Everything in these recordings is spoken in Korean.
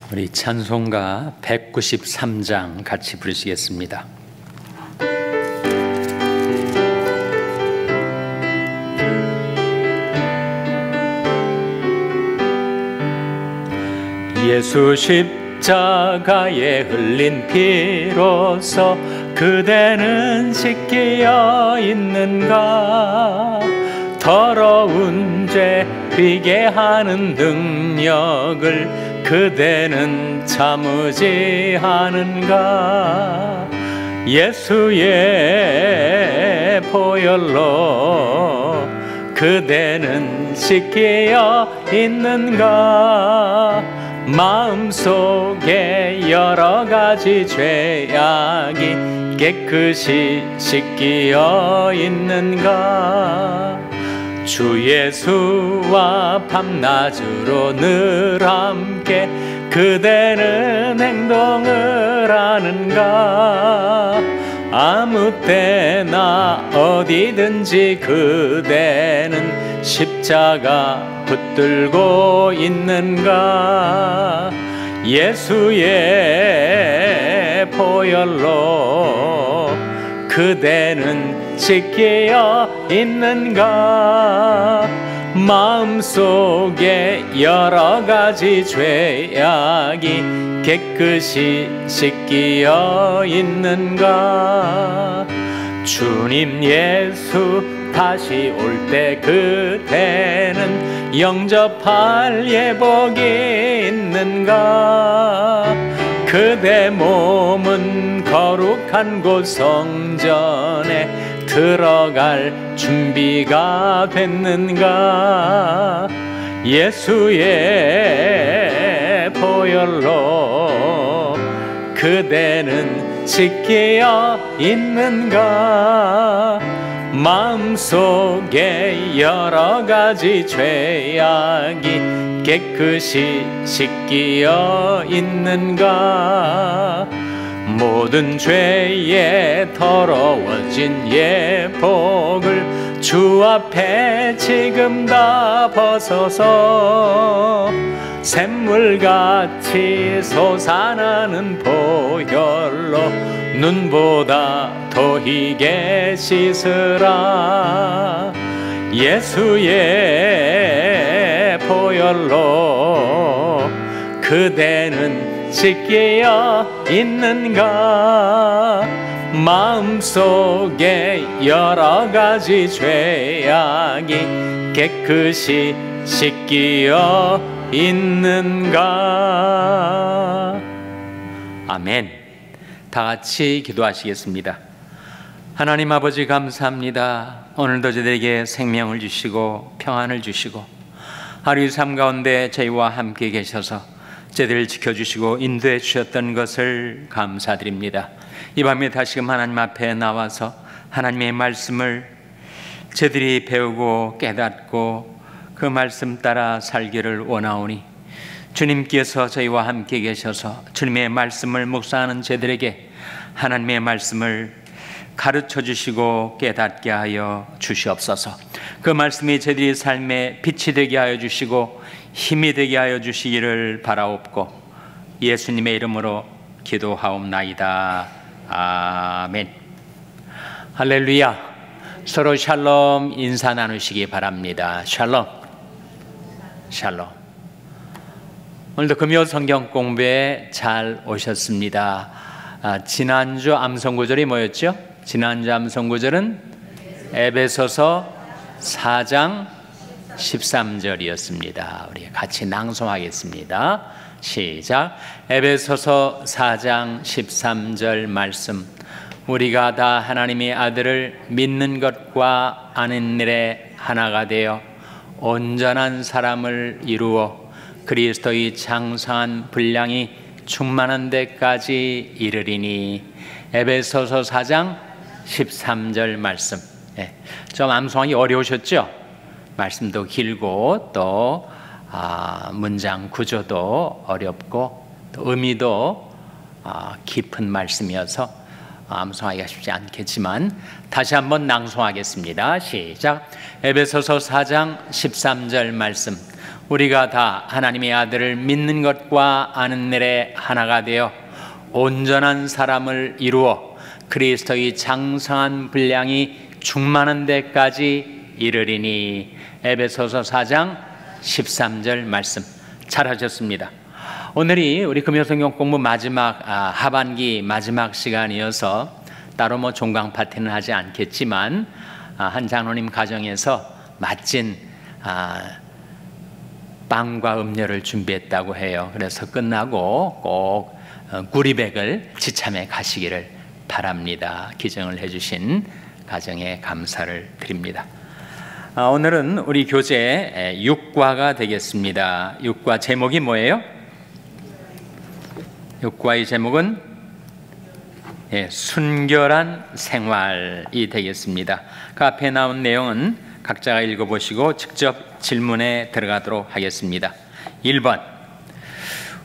우리 찬송가 193장 같이 부르시겠습니다. 예수 십자가에 흘린 피로써 그대는 씻기어 있는가? 더러운 죄 비게 하는 능력을 그대는 참으지 않은가? 예수의 보혈로 그대는 씻기어 있는가? 마음속에 여러 가지 죄악이 깨끗이 씻기어 있는가? 주 예수와 밤낮으로 늘 함께 그대는 행동을 하는가? 아무 때나 어디든지 그대는 십자가 붙들고 있는가? 예수의 보혈로 그대는 씻기어 있는가? 마음속에 여러 가지 죄악이 깨끗이 씻기어 있는가? 주님 예수 다시 올 때 그대는 영접할 예복이 있는가? 그대 몸은 거룩한 곳 성전에 들어갈 준비가 됐는가? 예수의 보혈로 그대는 씻기어 있는가? 마음속에 여러 가지 죄악이 깨끗이 씻기어 있는가? 모든 죄에 더러워진 예복을 주 앞에 지금 다 벗어서 샘물같이 솟아나는 보혈로 눈보다 더 희게 씻으라. 예수의 보혈로 그대는 씻기어 있는가? 마음속에 여러 가지 죄악이 깨끗이 씻기어 있는가? 아멘. 다 같이 기도하시겠습니다. 하나님 아버지 감사합니다. 오늘도 저희에게 생명을 주시고 평안을 주시고 하루의 삶 가운데 저희와 함께 계셔서 저희들을 지켜주시고 인도해 주셨던 것을 감사드립니다. 이 밤에 다시금 하나님 앞에 나와서 하나님의 말씀을 저희들이 배우고 깨닫고 그 말씀 따라 살기를 원하오니 주님께서 저희와 함께 계셔서 주님의 말씀을 묵상하는 저희들에게 하나님의 말씀을 가르쳐 주시고 깨닫게 하여 주시옵소서. 그 말씀이 저희들의 삶에 빛이 되게 하여 주시고 힘이 되게 하여 주시기를 바라옵고 예수님의 이름으로 기도하옵나이다. 아멘. 할렐루야. 서로 샬롬 인사 나누시기 바랍니다. 샬롬. 샬롬. 오늘도 금요 성경 공부에 잘 오셨습니다. 지난주 암송구절이 뭐였죠? 지난주 암송구절은 에베소서 4장 13절이었습니다. 우리 같이 낭송하겠습니다. 시작. 에베소서 4장 13절 말씀. 우리가 다 하나님의 아들을 믿는 것과 아는 일에 하나가 되어 온전한 사람을 이루어 그리스도의 장성한 분량이 충만한 데까지 이르리니. 에베소서 4장 13절 말씀. 좀 암송하기 어려우셨죠? 말씀도 길고 또 문장 구조도 어렵고 또 의미도 깊은 말씀이어서 암송하기가 쉽지 않겠지만 다시 한번 낭송하겠습니다. 시작. 에베소서 4장 13절 말씀. 우리가 다 하나님의 아들을 믿는 것과 아는 일에 하나가 되어 온전한 사람을 이루어 그리스도의 장성한 분량이 충만한 데까지 이르리니. 에베소서 4장 13절 말씀 잘하셨습니다. 오늘이 우리 금요성경 공부 마지막 하반기 마지막 시간이어서 따로 뭐 종강 파티는 하지 않겠지만 한 장로님 가정에서 맛진 빵과 음료를 준비했다고 해요. 그래서 끝나고 꼭 구리백을 지참해 가시기를 바랍니다. 기정을 해주신 가정에 감사를 드립니다. 오늘은 우리 교재 6과가 되겠습니다. 6과 제목이 뭐예요? 6과의 제목은 순결한 생활이 되겠습니다. 그 앞에 나온 내용은 각자가 읽어보시고 직접 질문에 들어가도록 하겠습니다. 1번,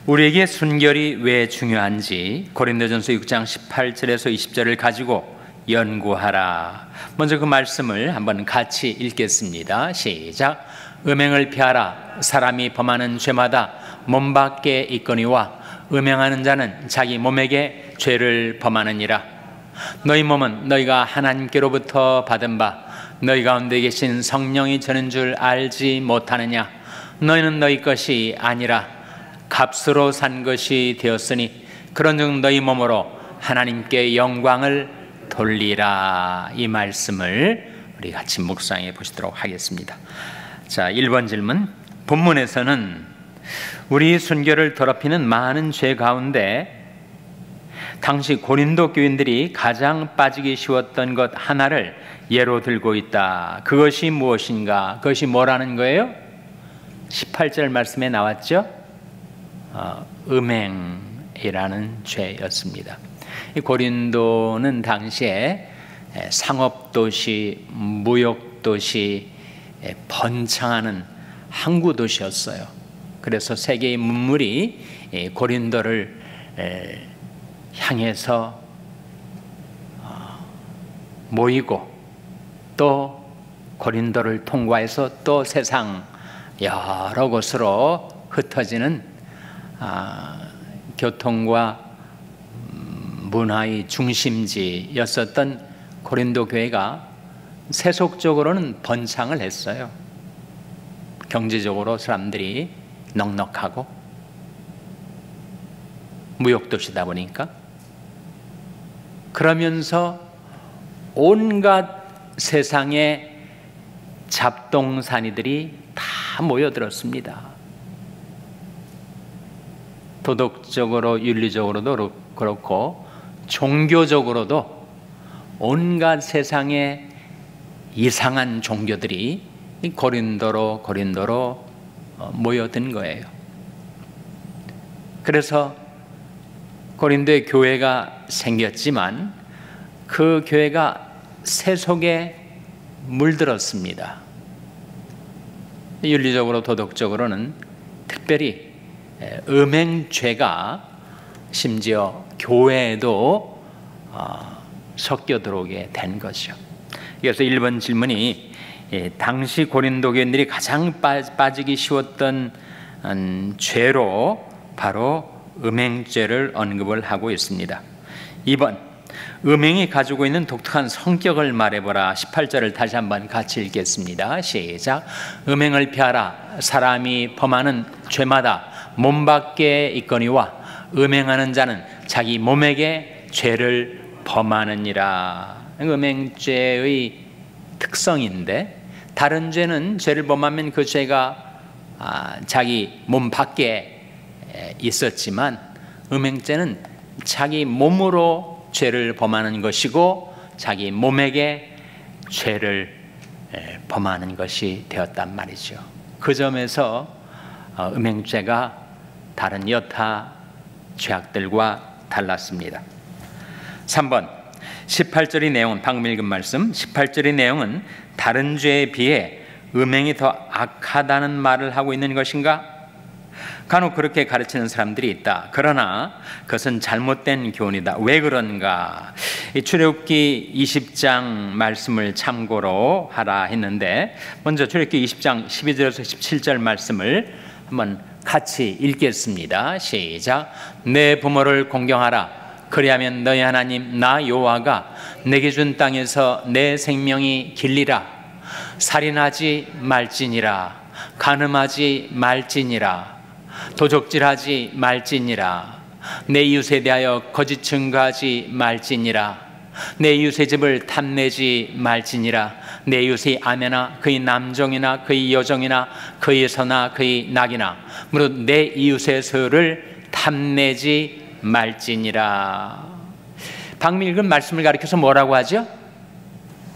우리에게 순결이 왜 중요한지 고린도전서 6장 18절에서 20절을 가지고 연구하라. 먼저 그 말씀을 한번 같이 읽겠습니다. 시작. 음행을 피하라. 사람이 범하는 죄마다 몸 밖에 있거니와 음행하는 자는 자기 몸에게 죄를 범하느니라. 너희 몸은 너희가 하나님께로부터 받은 바 너희 가운데 계신 성령이 저는 줄 알지 못하느냐. 너희는 너희 것이 아니라 값으로 산 것이 되었으니 그런즉 너희 몸으로 하나님께 영광을 돌리라. 이 말씀을 우리 같이 묵상해 보시도록 하겠습니다. 자, 1번 질문. 본문에서는 우리 순결을 더럽히는 많은 죄 가운데 당시 고린도 교인들이 가장 빠지기 쉬웠던 것 하나를 예로 들고 있다. 그것이 무엇인가? 그것이 뭐라는 거예요? 18절 말씀에 나왔죠? 음행이라는 죄였습니다. 이 고린도는 당시에 상업도시, 무역도시, 번창하는 항구도시였어요. 그래서 세계의 문물이 고린도를 향해서 모이고 또 고린도를 통과해서 또 세상 여러 곳으로 흩어지는 교통과 문화의 중심지였었던 고린도 교회가 세속적으로는 번창을 했어요. 경제적으로 사람들이 넉넉하고 무역도시다 보니까. 그러면서 온갖 세상의 잡동사니들이 다 모여들었습니다. 도덕적으로 윤리적으로도 그렇고 종교적으로도 온갖 세상의 이상한 종교들이 고린도로 모여든 거예요. 그래서 고린도의 교회가 생겼지만 그 교회가 세속에 물들었습니다. 윤리적으로 도덕적으로는 특별히 음행죄가 심지어 교회에도 섞여 들어오게 된 거죠. 그래서 1번 질문이 당시 고린도 교인들이 가장 빠지기 쉬웠던 죄로 바로 음행죄를 언급을 하고 있습니다. 2번, 음행이 가지고 있는 독특한 성격을 말해보라. 18절을 다시 한번 같이 읽겠습니다. 시작. 음행을 피하라. 사람이 범하는 죄마다 몸 밖에 있거니와 음행하는 자는 자기 몸에게 죄를 범하느니라. 음행죄의 특성인데, 다른 죄는 죄를 범하면 그 죄가 자기 몸 밖에 있었지만 음행죄는 자기 몸으로 죄를 범하는 것이고 자기 몸에게 죄를 범하는 것이 되었단 말이죠. 그 점에서 음행죄가 다른 여타 죄악들과 달랐습니다. 3번 18절의 내용은, 방금 읽은 말씀 18절의 내용은 다른 죄에 비해 음행이 더 악하다는 말을 하고 있는 것인가? 간혹 그렇게 가르치는 사람들이 있다. 그러나 그것은 잘못된 교훈이다. 왜 그런가? 이 출애굽기 20장 말씀을 참고로 하라 했는데, 먼저 출애굽기 20장 12절에서 17절 말씀을 한번 같이 읽겠습니다. 시작. 내 부모를 공경하라. 그리하면 너희 하나님 나 여호와가 내게 준 땅에서 내 생명이 길리라. 살인하지 말지니라. 간음하지 말지니라. 도적질하지 말지니라. 내 이웃에 대하여 거짓 증거하지 말지니라. 내 이웃의 집을 탐내지 말지니라. 내 이웃의 아내나 그의 남종이나 그의 여종이나 그의 소나 그의 낙이나 무릇 내 이웃의 소유를 탐내지 말지니라. 방금 읽은 말씀을 가리켜서 뭐라고 하죠?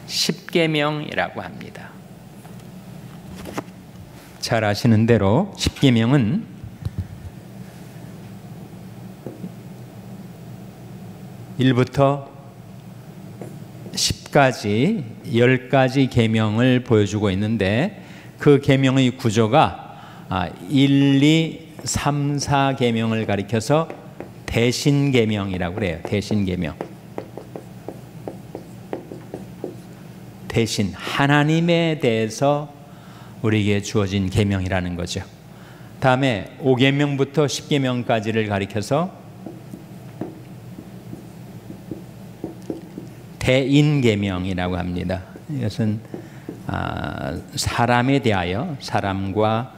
십계명이라고 합니다. 잘 아시는 대로 십계명은 1부터 10까지 10가지 계명을 보여주고 있는데, 그 계명의 구조가 1, 2, 3, 4 계명을 가리켜서 대신 계명이라고 그래요. 대신 계명. 대신 하나님에 대해서 우리에게 주어진 계명이라는 거죠. 다음에 5계명부터 10계명까지를 가리켜서 대인계명이라고 합니다. 이것은 사람에 대하여, 사람과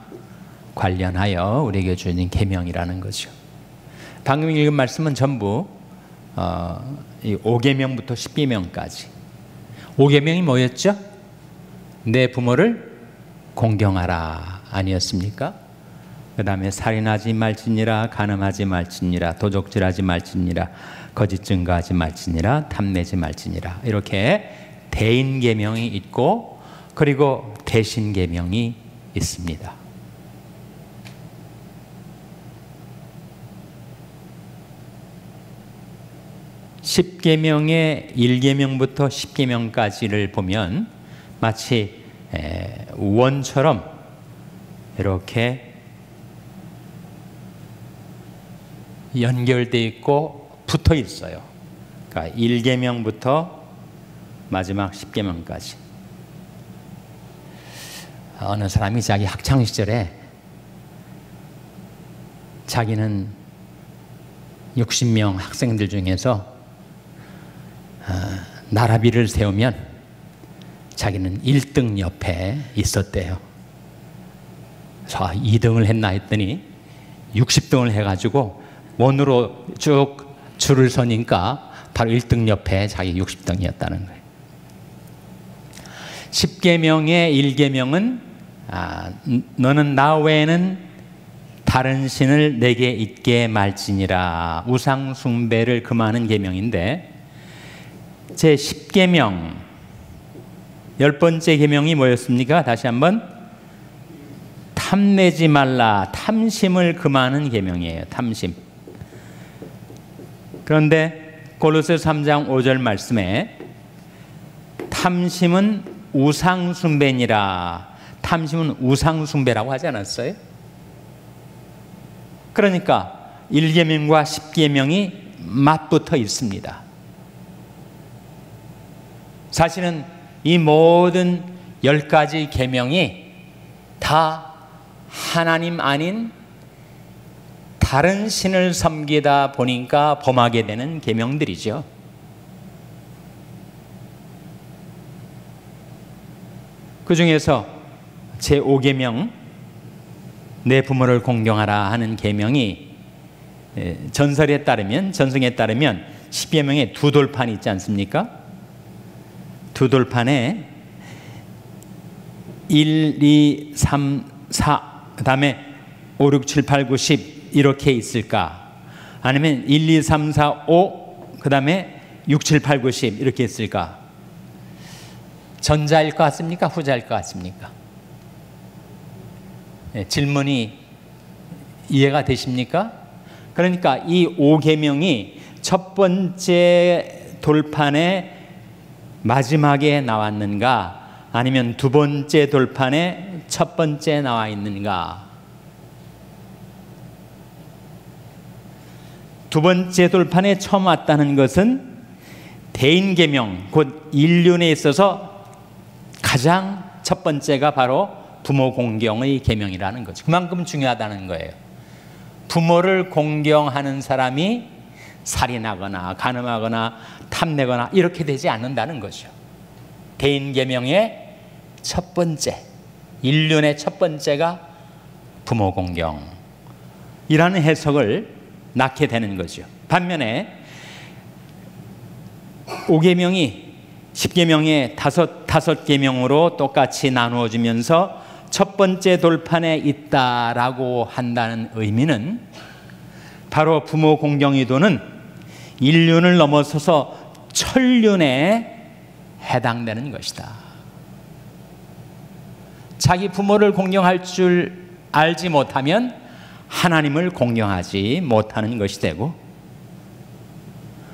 관련하여 우리에게 주어진 계명이라는 거죠. 방금 읽은 말씀은 전부 5계명부터 10계명까지. 5계명이 뭐였죠? 내 부모를 공경하라 아니었습니까? 그 다음에 살인하지 말지니라, 간음하지 말지니라, 도적질하지 말지니라, 거짓 증거하지 말지니라, 탐내지 말지니라. 이렇게 대인 계명이 있고, 그리고 대신 계명이 있습니다. 십계명의 1계명부터 10계명까지를 보면 마치 원처럼 이렇게 연결되어 있고 붙어 있어요. 그러니까 1계명부터 마지막 10계명까지. 어느 사람이 자기 학창시절에 자기는 60명 학생들 중에서 나라비를 세우면 자기는 1등 옆에 있었대요. 그래서 2등을 했나 했더니 60등을 해가지고 원으로 쭉 줄을 서니까 바로 1등 옆에 자기 60등이었다는 거예요. 10계명의 1계명은 너는 나 외에는 다른 신을 내게 있게 말지니라. 우상 숭배를 금하는 계명인데, 제 10계명 10번째 계명이 뭐였습니까? 다시 한번, 탐내지 말라. 탐심을 금하는 계명이에요. 탐심. 그런데 골로새서 3장 5절 말씀에 탐심은 우상 숭배니라. 탐심은 우상 숭배라고 하지 않았어요? 그러니까 1계명과 10계명이 맞붙어 있습니다. 사실은 이 모든 10가지 계명이 다 하나님 아닌 다른 신을 섬기다 보니까 범하게 되는 계명들이죠. 그 중에서 제5계명 내 부모를 공경하라 하는 계명이 전설에 따르면, 전승에 따르면 10계명에 두 돌판이 있지 않습니까? 두 돌판에 1, 2, 3, 4, 그 다음에 5, 6, 7, 8, 9, 10 이렇게 있을까? 아니면 1, 2, 3, 4, 5, 그 다음에 6, 7, 8, 9, 10 이렇게 있을까? 전자일 것 같습니까? 후자일 것 같습니까? 네, 질문이 이해가 되십니까? 그러니까 이 5계명이 첫 번째 돌판에 마지막에 나왔는가, 아니면 두 번째 돌판에 첫 번째 나와 있는가? 두 번째 돌판에 처음 왔다는 것은 대인계명, 곧 인륜에 있어서 가장 첫 번째가 바로 부모 공경의 계명이라는 거죠. 그만큼 중요하다는 거예요. 부모를 공경하는 사람이 살인하거나 간음하거나 탐내거나 이렇게 되지 않는다는 거죠. 대인계명의 첫 번째, 인륜의 첫 번째가 부모 공경이라는 해석을 낳게 되는 거죠. 반면에 5계명이 10계명의 다섯 계명으로 똑같이 나누어지면서 첫 번째 돌판에 있다라고 한다는 의미는 바로 부모 공경의 도는 인륜을 넘어서서 천륜에 해당되는 것이다. 자기 부모를 공경할 줄 알지 못하면 하나님을 공경하지 못하는 것이 되고,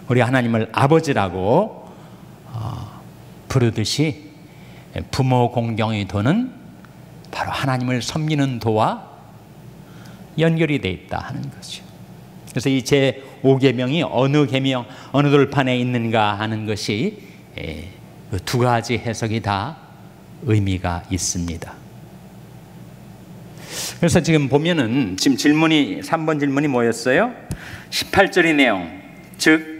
우리 하나님을 아버지라고 부르듯이 부모 공경의 도는 바로 하나님을 섬기는 도와 연결이 되어 있다 하는 거죠. 그래서 이 제5계명이 어느 계명, 어느 돌판에 있는가 하는 것이 두 가지 해석이 다 의미가 있습니다. 그래서 지금 보면은 지금 질문이 3번 질문이 뭐였어요? 18절의 내용, 즉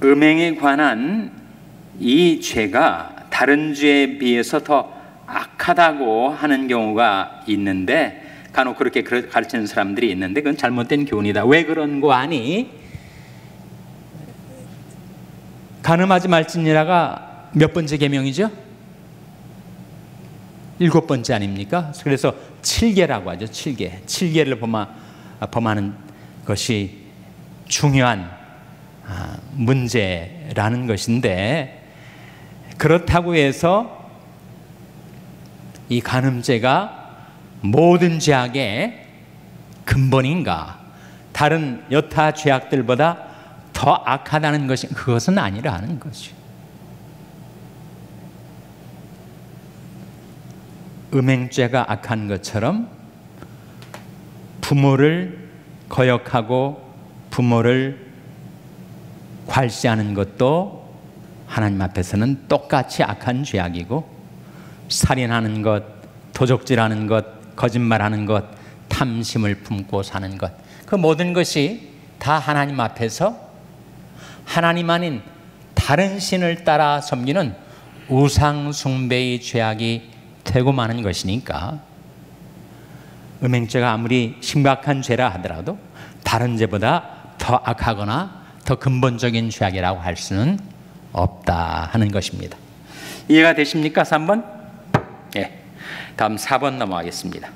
음행에 관한 이 죄가 다른 죄에 비해서 더 악하다고 하는 경우가 있는데, 간혹 그렇게 가르치는 사람들이 있는데 그건 잘못된 교훈이다. 왜 그런 거 아니? 간음하지 말지니라가 몇 번째 계명이죠? 7번째 아닙니까? 그래서 7계라고 하죠. 7계. 7계를 범하는 것이 중요한 문제라는 것인데, 그렇다고 해서 이 간음죄가 모든 죄악의 근본인가? 다른 여타 죄악들보다 더 악하다는 것이, 그것은 아니라는 거죠. 음행죄가 악한 것처럼 부모를 거역하고 부모를 괄시하는 것도 하나님 앞에서는 똑같이 악한 죄악이고, 살인하는 것, 도적질하는 것, 거짓말하는 것, 탐심을 품고 사는 것, 그 모든 것이 다 하나님 앞에서 하나님 아닌 다른 신을 따라 섬기는 우상 숭배의 죄악이 되고 마는 것이니까, 음행죄가 아무리 심각한 죄라 하더라도 다른 죄보다 더 악하거나 더 근본적인 죄악이라고 할 수는 없다 하는 것입니다. 이해가 되십니까? 3번? 예. 다음 4번 넘어가겠습니다.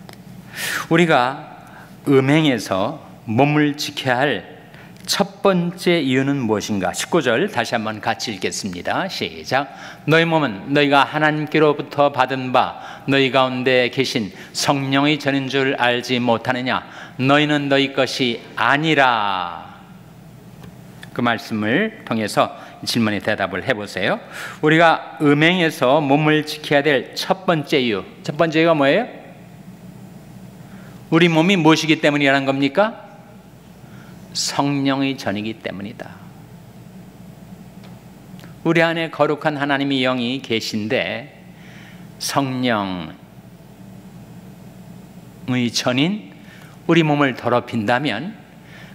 우리가 음행에서 몸을 지켜야 할 첫 번째 이유는 무엇인가? 19절 다시 한번 같이 읽겠습니다. 시작. 너희 몸은 너희가 하나님께로부터 받은 바 너희 가운데 계신 성령의 전인 줄 알지 못하느냐? 너희는 너희 것이 아니라. 그 말씀을 통해서 질문에 대답을 해보세요. 우리가 음행에서 몸을 지켜야 될 첫 번째 이유, 첫 번째 이유가 뭐예요? 우리 몸이 무엇이기 때문이라는 겁니까? 성령의 전이기 때문이다. 우리 안에 거룩한 하나님의 영이 계신데 성령의 전인 우리 몸을 더럽힌다면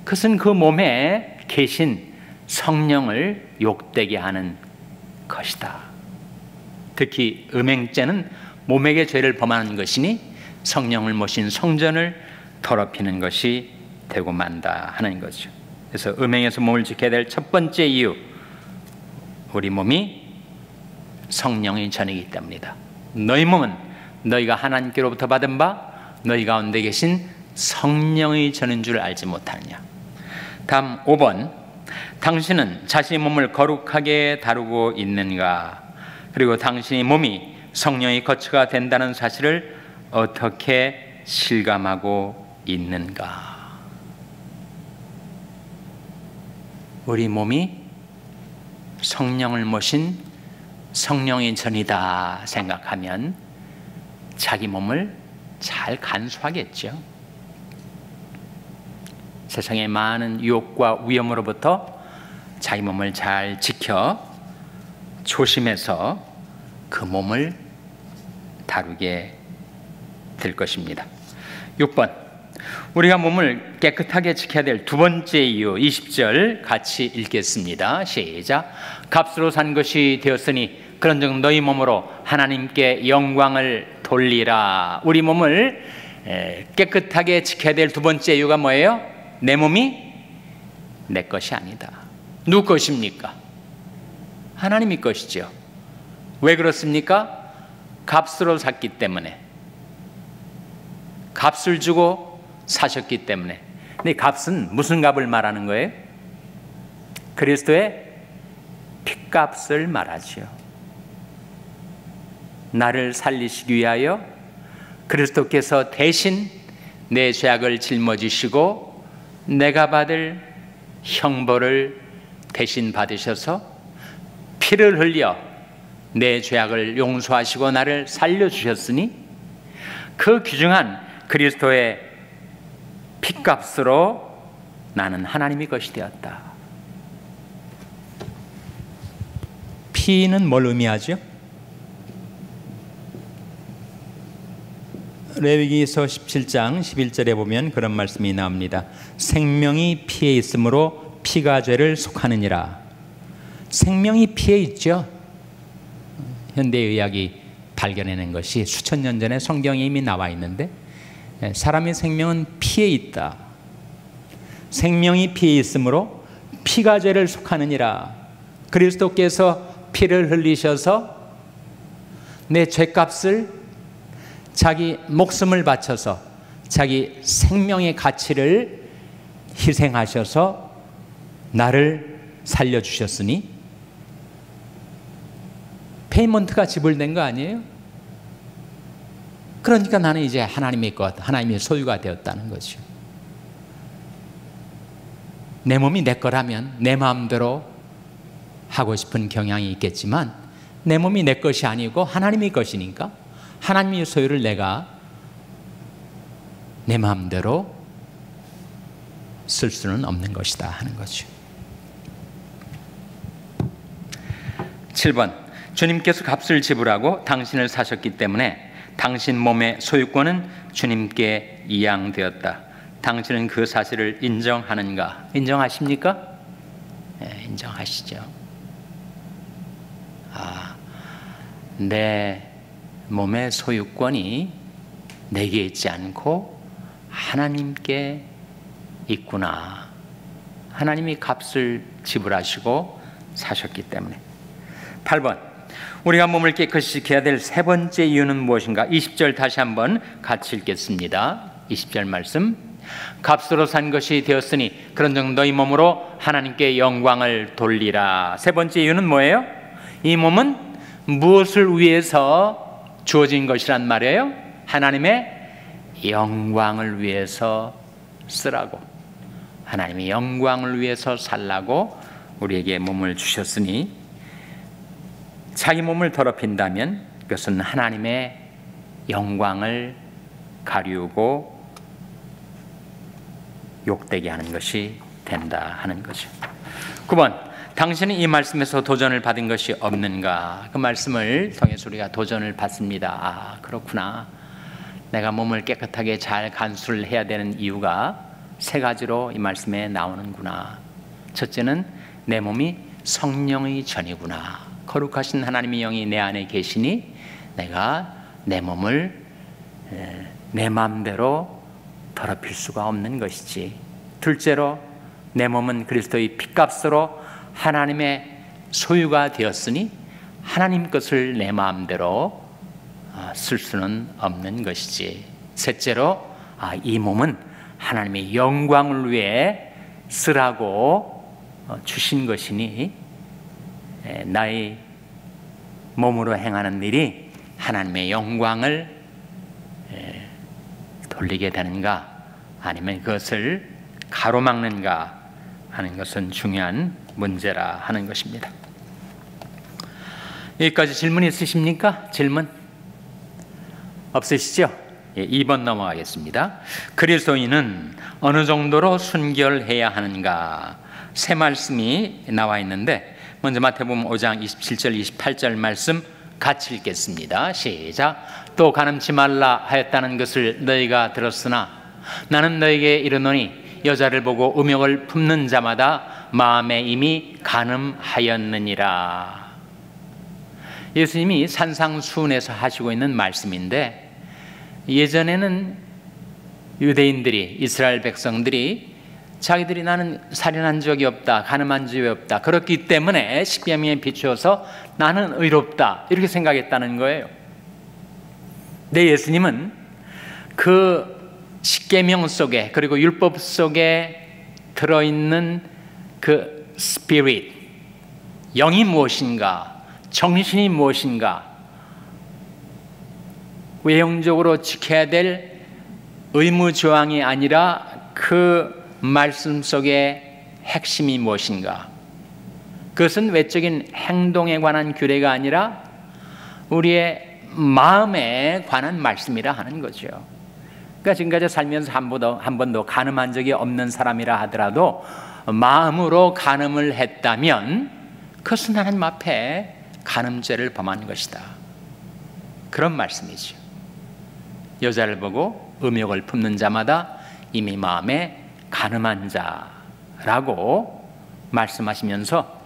그것은 그 몸에 계신 성령을 욕되게 하는 것이다. 특히 음행죄는 몸에게 죄를 범하는 것이니 성령을 모신 성전을 더럽히는 것이 되고 만다 하는 거죠. 그래서 음행에서 몸을 지켜야 될 첫 번째 이유, 우리 몸이 성령의 전이기 때문이다. 너희 몸은 너희가 하나님께로부터 받은 바 너희 가운데 계신 성령의 전인 줄 알지 못하느냐. 다음 5번, 당신은 자신의 몸을 거룩하게 다루고 있는가? 그리고 당신의 몸이 성령의 거처가 된다는 사실을 어떻게 실감하고 있는가? 우리 몸이 성령을 모신 성령의 전이다 생각하면 자기 몸을 잘 간수하겠죠. 세상의 많은 유혹과 위험으로부터 자기 몸을 잘 지켜 조심해서 그 몸을 다루게 될 것입니다. 6번, 우리가 몸을 깨끗하게 지켜야 될 두 번째 이유, 20절 같이 읽겠습니다. 시작. 값으로 산 것이 되었으니 그런즉 너희 몸으로 하나님께 영광을 돌리라. 우리 몸을 깨끗하게 지켜야 될 두 번째 이유가 뭐예요? 내 몸이 내 것이 아니다. 누구 것입니까? 하나님의 것이죠. 왜 그렇습니까? 값으로 샀기 때문에, 값을 주고 사셨기 때문에. 근데 값은 무슨 값을 말하는 거예요? 그리스도의 핏값을 말하죠. 나를 살리시기 위하여 그리스도께서 대신 내 죄악을 짊어지시고 내가 받을 형벌을 대신 받으셔서 피를 흘려 내 죄악을 용서하시고 나를 살려주셨으니 그 귀중한 그리스도의 핏값으로 나는 하나님의 것이 되었다. 피는 뭘 의미하죠? 레위기서 17장 11절에 보면 그런 말씀이 나옵니다. 생명이 피에 있으므로 피가 죄를 속하느니라. 생명이 피에 있죠. 현대의학이 발견해낸 것이 수천 년 전에 성경에 이미 나와 있는데, 사람의 생명은 피에 있다. 생명이 피에 있으므로 피가 죄를 속하느니라. 그리스도께서 피를 흘리셔서 내 죄값을, 자기 목숨을 바쳐서 자기 생명의 가치를 희생하셔서 나를 살려주셨으니 페이먼트가 지불된 거 아니에요? 그러니까 나는 이제 하나님의 것, 하나님의 소유가 되었다는 거죠. 내 몸이 내 거라면 내 마음대로 하고 싶은 경향이 있겠지만 내 몸이 내 것이 아니고 하나님의 것이니까 하나님의 소유를 내가 내 마음대로 쓸 수는 없는 것이다 하는 거죠. 7번, 주님께서 값을 지불하고 당신을 사셨기 때문에 당신 몸의 소유권은 주님께 이양되었다. 당신은 그 사실을 인정하는가? 인정하십니까? 네, 인정하시죠. 내 몸의 소유권이 내게 있지 않고 하나님께 있구나. 하나님이 값을 지불하시고 사셨기 때문에. 8번, 우리가 몸을 깨끗이 지켜야 될 세 번째 이유는 무엇인가? 20절 다시 한번 같이 읽겠습니다. 20절 말씀. 값으로 산 것이 되었으니 그런즉 너희 몸으로 하나님께 영광을 돌리라. 세 번째 이유는 뭐예요? 이 몸은 무엇을 위해서 주어진 것이란 말이에요? 하나님의 영광을 위해서 쓰라고, 하나님의 영광을 위해서 살라고 우리에게 몸을 주셨으니 자기 몸을 더럽힌다면 그것은 하나님의 영광을 가리우고 욕되게 하는 것이 된다 하는 거죠. 9번, 당신은 이 말씀에서 도전을 받은 것이 없는가? 그 말씀을 통해서 우리가 도전을 받습니다. 그렇구나. 내가 몸을 깨끗하게 잘 간수를 해야 되는 이유가 세 가지로 이 말씀에 나오는구나. 첫째는 내 몸이 성령의 전이구나. 거룩하신 하나님의 영이 내 안에 계시니 내가 내 몸을 내 마음대로 더럽힐 수가 없는 것이지. 둘째로 내 몸은 그리스도의 핏값으로 하나님의 소유가 되었으니 하나님 것을 내 마음대로 쓸 수는 없는 것이지. 셋째로 이 몸은 하나님의 영광을 위해 쓰라고 주신 것이니 나의 몸으로 행하는 일이 하나님의 영광을 돌리게 되는가 아니면 그것을 가로막는가 하는 것은 중요한 문제라 하는 것입니다. 여기까지 질문 있으십니까? 질문? 없으시죠? 2번 넘어가겠습니다. 그리스도인은 어느 정도로 순결해야 하는가? 세 말씀이 나와 있는데 먼저 마태복음 5장 27절 28절 말씀 같이 읽겠습니다. 시작. 또 간음치 말라 하였다는 것을 너희가 들었으나 나는 너희에게 이르노니 여자를 보고 음욕을 품는 자마다 마음에 이미 간음하였느니라. 예수님이 산상수훈에서 하시고 있는 말씀인데, 예전에는 유대인들이, 이스라엘 백성들이 자기들이 나는 살인한 적이 없다, 간음한 적이 없다, 그렇기 때문에 십계명에 비추어서 나는 의롭다 이렇게 생각했다는 거예요. 근데 예수님은 그 십계명 속에, 그리고 율법 속에 들어있는 그 스피릿, 영이 무엇인가, 정신이 무엇인가, 외형적으로 지켜야 될 의무조항이 아니라 그 말씀 속의 핵심이 무엇인가, 그것은 외적인 행동에 관한 규례가 아니라 우리의 마음에 관한 말씀이라 하는 거죠. 그러니까 지금까지 살면서 한 번도 간음한 적이 없는 사람이라 하더라도 마음으로 간음을 했다면 그것은 하나님 앞에 간음죄를 범한 것이다, 그런 말씀이죠. 여자를 보고 음욕을 품는 자마다 이미 마음에 간음한 자라고 말씀하시면서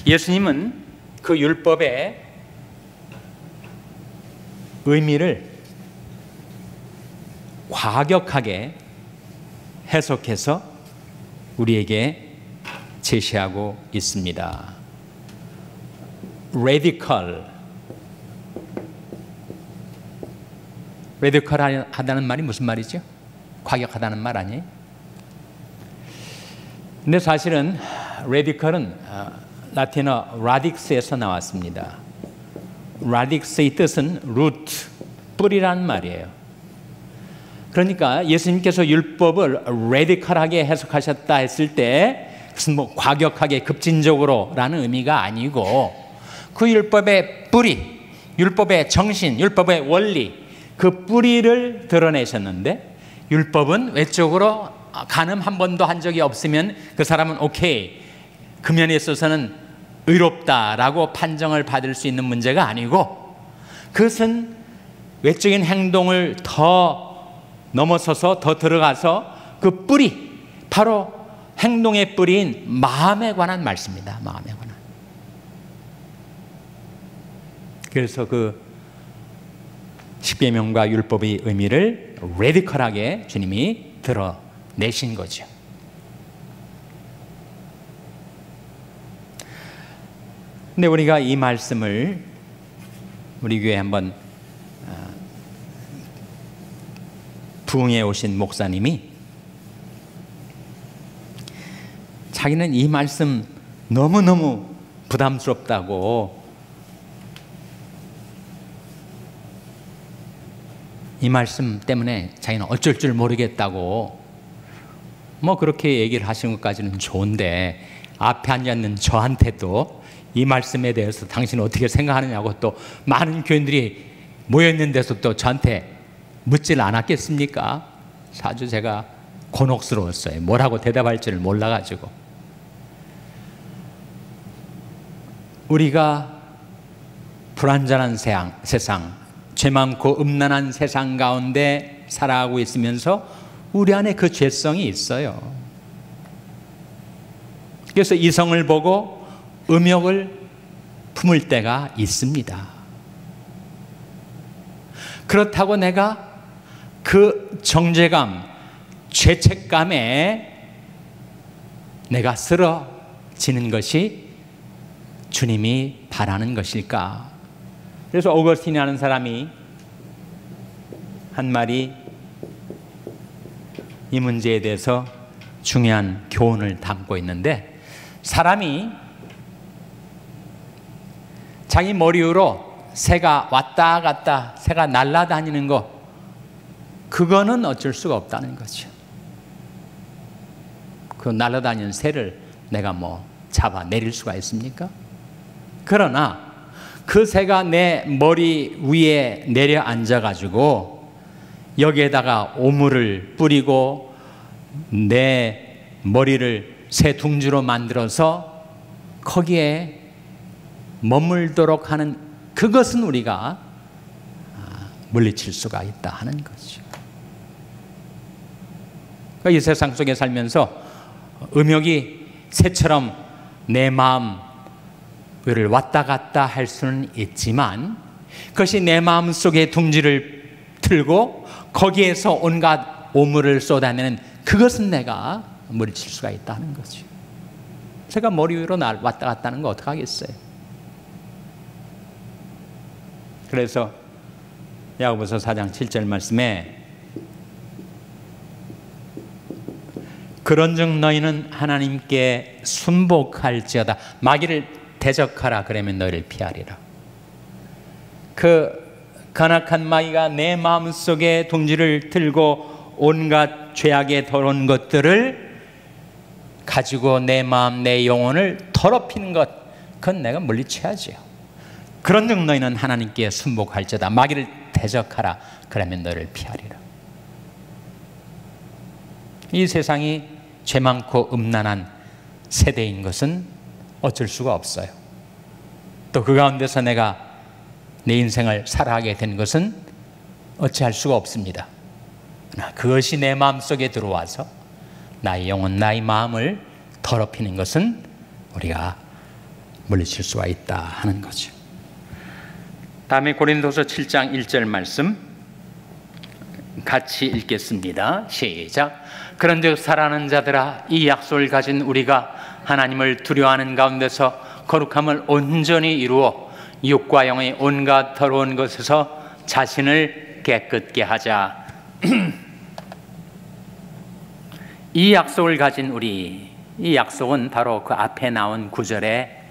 예수님은 그 율법의 의미를 과격하게 해석해서 우리에게 제시하고 있습니다. radical 하다는 말이 무슨 말이죠? 과격하다는 말 아니에요? 근데 사실은 radical은 라틴어 radix에서 나왔습니다. radix의 뜻은 root, 뿌리라는 말이에요. 그러니까 예수님께서 율법을 radical하게 해석하셨다 했을 때 무슨 뭐 과격하게 급진적으로라는 의미가 아니고, 그 율법의 뿌리, 율법의 정신, 율법의 원리, 그 뿌리를 드러내셨는데, 율법은 외적으로 간음 한 번도 한 적이 없으면 그 사람은 오케이, 그 면에 있어서는 의롭다라고 판정을 받을 수 있는 문제가 아니고, 그것은 외적인 행동을 더 넘어서서 더 들어가서 그 뿌리, 바로 행동의 뿌리인 마음에 관한 말씀입니다. 마음에 관한. 그래서 그 십계명과 율법의 의미를 레디컬하게 주님이 드러내신 거죠. 근데 우리가 이 말씀을 우리 교회에 한번 부흥해 오신 목사님이 자기는 이 말씀 너무너무 부담스럽다고, 이 말씀 때문에 자기는 어쩔 줄 모르겠다고 뭐 그렇게 얘기를 하시는 것까지는 좋은데, 앞에 앉아있는 저한테도 이 말씀에 대해서 당신은 어떻게 생각하느냐고 또 많은 교인들이 모여있는 데서 또 저한테 묻질 않았겠습니까? 아주 제가 곤혹스러웠어요. 뭐라고 대답할 줄 몰라가지고. 우리가 불완전한 세상, 죄 많고 음란한 세상 가운데 살아가고 있으면서 우리 안에 그 죄성이 있어요. 그래서 이성을 보고 음욕을 품을 때가 있습니다. 그렇다고 내가 그 정죄감, 죄책감에 내가 쓰러지는 것이 주님이 바라는 것일까? 그래서 오거스틴이라는 사람이 한 말이 이 문제에 대해서 중요한 교훈을 담고 있는데, 사람이 자기 머리 위로 새가 왔다 갔다, 새가 날아다니는 거, 그거는 어쩔 수가 없다는 거죠. 그 날아다니는 새를 내가 뭐 잡아 내릴 수가 있습니까? 그러나 그 새가 내 머리 위에 내려앉아가지고 여기에다가 오물을 뿌리고 내 머리를 새 둥지로 만들어서 거기에 머물도록 하는 그것은 우리가 물리칠 수가 있다 하는 거죠. 이 세상 속에 살면서 음욕이 새처럼 내 마음을 왔다 갔다 할 수는 있지만 그것이 내 마음 속에 둥지를 틀고 거기에서 온갖 오물을 쏟아내는 그것은 내가 물리칠 수가 있다는 거죠. 제가 머리 위로 왔다 갔다 하는 거 어떡하겠어요? 그래서 야고보서 4장 7절 말씀에 그런즉 너희는 하나님께 순복할지어다. 마귀를 대적하라. 그러면 너희를 피하리라. 그 간악한 마귀가 내 마음속에 둥지를 틀고 온갖 죄악에 더러운 것들을 가지고 내 마음 내 영혼을 더럽히는 것, 그건 내가 물리쳐야죠. 그런즉 너희는 하나님께 순복할지어다. 마귀를 대적하라. 그러면 너희를 피하리라. 이 세상이 죄 많고 음란한 세대인 것은 어쩔 수가 없어요. 또 그 가운데서 내가 내 인생을 살아가게 된 것은 어찌할 수가 없습니다. 그것이 내 마음속에 들어와서 나의 영혼, 나의 마음을 더럽히는 것은 우리가 물리칠 수가 있다 하는 거죠. 다음에 고린도서 7장 1절 말씀 같이 읽겠습니다. 시작. 그런즉 사랑하는 자들아, 이 약속을 가진 우리가 하나님을 두려워하는 가운데서 거룩함을 온전히 이루어 육과 영의 온갖 더러운 것에서 자신을 깨끗게 하자. 이 약속을 가진 우리, 이 약속은 바로 그 앞에 나온 구절에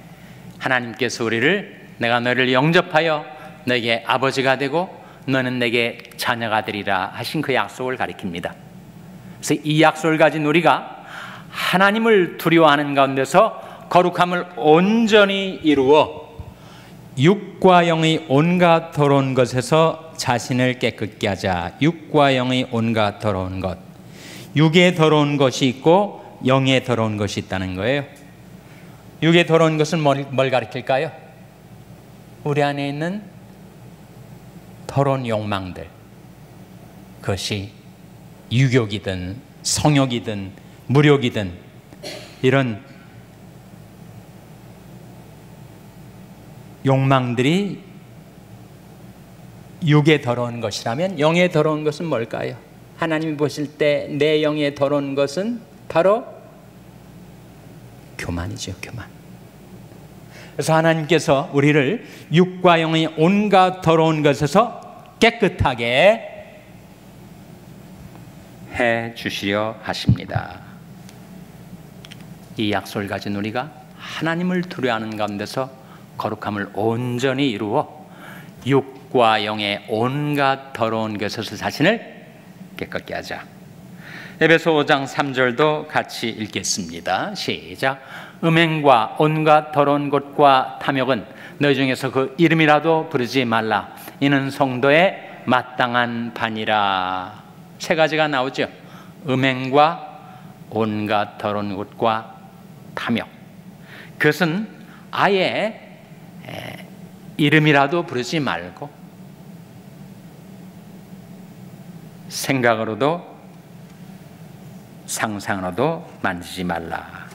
하나님께서 우리를 내가 너를 영접하여 너에게 아버지가 되고 너는 내게 자녀가 되리라 하신 그 약속을 가리킵니다. 그래서 이 약속을 가진 우리가 하나님을 두려워하는 가운데서 거룩함을 온전히 이루어 육과 영의 온갖 더러운 것에서 자신을 깨끗게 하자. 육과 영의 온갖 더러운 것, 육에 더러운 것이 있고 영에 더러운 것이 있다는 거예요. 육에 더러운 것은 뭘 가리킬까요? 우리 안에 있는 더러운 욕망들, 그것이 유욕이든 성욕이든 무욕이든 이런 욕망들이 육에 더러운 것이라면 영에 더러운 것은 뭘까요? 하나님이 보실 때 내 영에 더러운 것은 바로 교만이죠. 교만. 그래서 하나님께서 우리를 육과 영의 온갖 더러운 것에서 깨끗하게 해 주시려 하십니다. 이 약속을 가진 우리가 하나님을 두려워하는 가운데서 거룩함을 온전히 이루어 육과 영의 온갖 더러운 것에서 자신을 깨끗게 하자. 에베소 5장 3절도 같이 읽겠습니다. 시작. 음행과 온갖 더러운 것과 탐욕은 너희 중에서 그 이름이라도 부르지 말라. 이는 성도의 마땅한 반이라. 세 가지가 나오죠. 음행과 온갖 더러운 것과 탐욕. 그것은 아예 이름이라도 부르지 말고 생각으로도 상상으로도 만지지 말라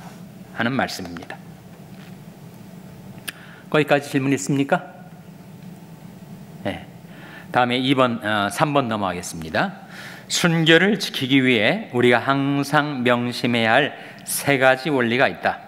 하는 말씀입니다. 거기까지 질문 있습니까? 네. 다음에 3번 넘어가겠습니다. 순결을 지키기 위해 우리가 항상 명심해야 할 세 가지 원리가 있다.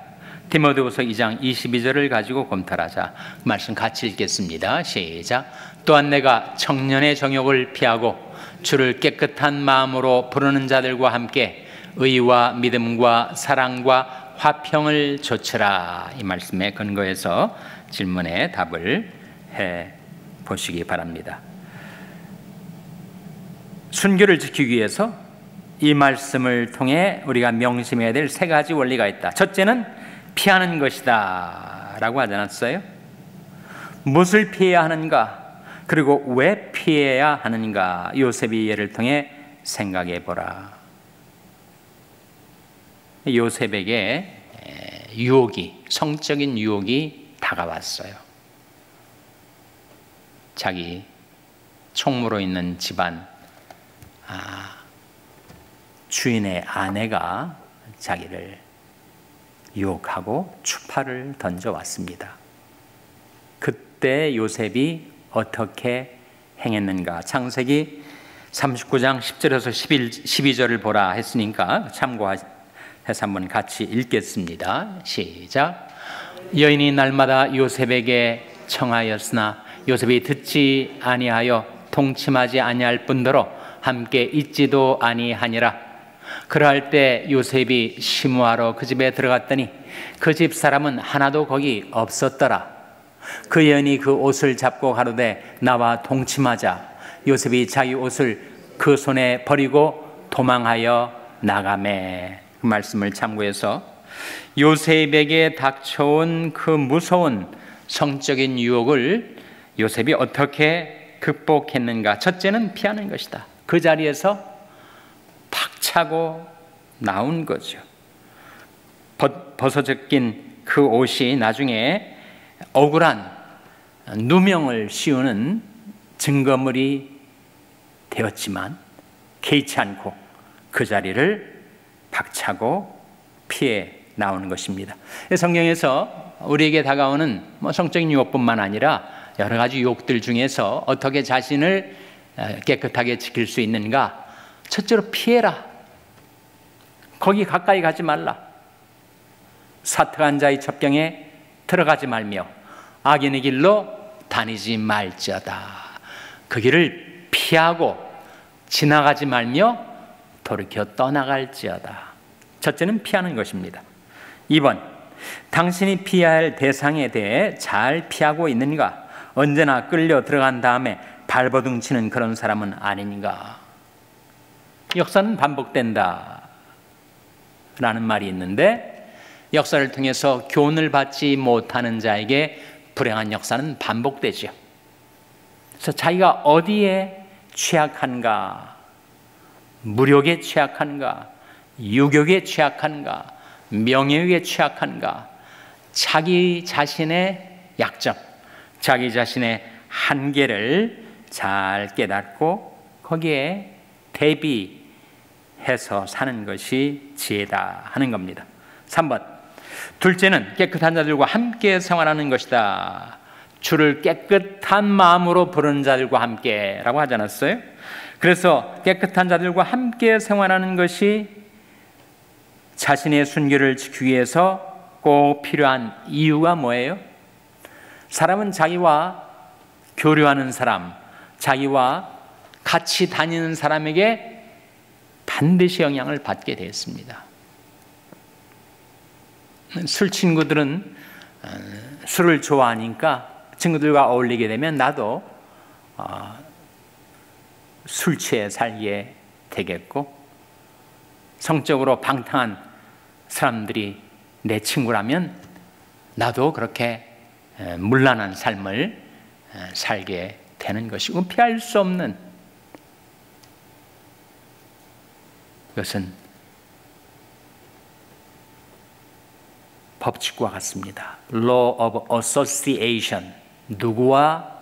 디모데후서 2장 22절을 가지고 검토하자. 말씀 같이 읽겠습니다. 시작. 또한 내가 청년의 정욕을 피하고 주를 깨끗한 마음으로 부르는 자들과 함께 의와 믿음과 사랑과 화평을 조치라. 이 말씀에 근거해서 질문에 답을 해 보시기 바랍니다. 순결을 지키기 위해서 이 말씀을 통해 우리가 명심해야 될 세 가지 원리가 있다. 첫째는 피하는 것이다 라고 하지 않았어요? 무엇을 피해야 하는가? 그리고 왜 피해야 하는가? 요셉의 예를 통해 생각해 보라. 요셉에게 유혹이, 성적인 유혹이 다가왔어요. 자기 총무로 있는 집안 주인의 아내가 자기를 유혹하고 추파를 던져왔습니다. 그때 요셉이 어떻게 행했는가? 창세기 39장 10절에서 12절을 보라 했으니까 참고해서 한번 같이 읽겠습니다. 시작. 여인이 날마다 요셉에게 청하였으나 요셉이 듣지 아니하여 동침하지 아니할 뿐더러 함께 있지도 아니하니라. 그러할 때 요셉이 시무하러 그 집에 들어갔더니 그 집 사람은 하나도 거기 없었더라. 그 여인이 그 옷을 잡고 가로되 나와 동침하자. 요셉이 자기 옷을 그 손에 버리고 도망하여 나가매. 그 말씀을 참고해서 요셉에게 닥쳐온 그 무서운 성적인 유혹을 요셉이 어떻게 극복했는가? 첫째는 피하는 것이다. 그 자리에서 박차고 나온 거죠. 벗어젖긴 그 옷이 나중에 억울한 누명을 씌우는 증거물이 되었지만 개의치 않고 그 자리를 박차고 피해 나오는 것입니다. 성경에서 우리에게 다가오는 성적인 유혹뿐만 아니라 여러 가지 유혹들 중에서 어떻게 자신을 깨끗하게 지킬 수 있는가? 첫째로 피해라. 거기 가까이 가지 말라. 사특한 자의 첩경에 들어가지 말며 악인의 길로 다니지 말지어다. 그 길을 피하고 지나가지 말며 돌이켜 떠나갈지어다. 첫째는 피하는 것입니다. 2번, 당신이 피해야 할 대상에 대해 잘 피하고 있는가? 언제나 끌려 들어간 다음에 발버둥 치는 그런 사람은 아닌가? 역사는 반복된다 라는 말이 있는데 역사를 통해서 교훈을 받지 못하는 자에게 불행한 역사는 반복되죠. 그래서 자기가 어디에 취약한가, 무력에 취약한가, 유격에 취약한가, 명예욕에 취약한가, 자기 자신의 약점, 자기 자신의 한계를 잘 깨닫고 거기에 대비해서 사는 것이 지혜다 하는 겁니다. 3번, 둘째는 깨끗한 자들과 함께 생활하는 것이다. 주를 깨끗한 마음으로 부르는 자들과 함께 라고 하지 않았어요? 그래서 깨끗한 자들과 함께 생활하는 것이 자신의 순결을 지키기 위해서 꼭 필요한 이유가 뭐예요? 사람은 자기와 교류하는 사람, 자기와 같이 다니는 사람에게 반드시 영향을 받게 되었습니다. 술 친구들은 술을 좋아하니까 친구들과 어울리게 되면 나도 술 취해 살게 되겠고, 성적으로 방탕한 사람들이 내 친구라면 나도 그렇게 문란한 삶을 살게 되는 것이고, 피할 수 없는 것은 법칙과 같습니다. Law of Association. 누구와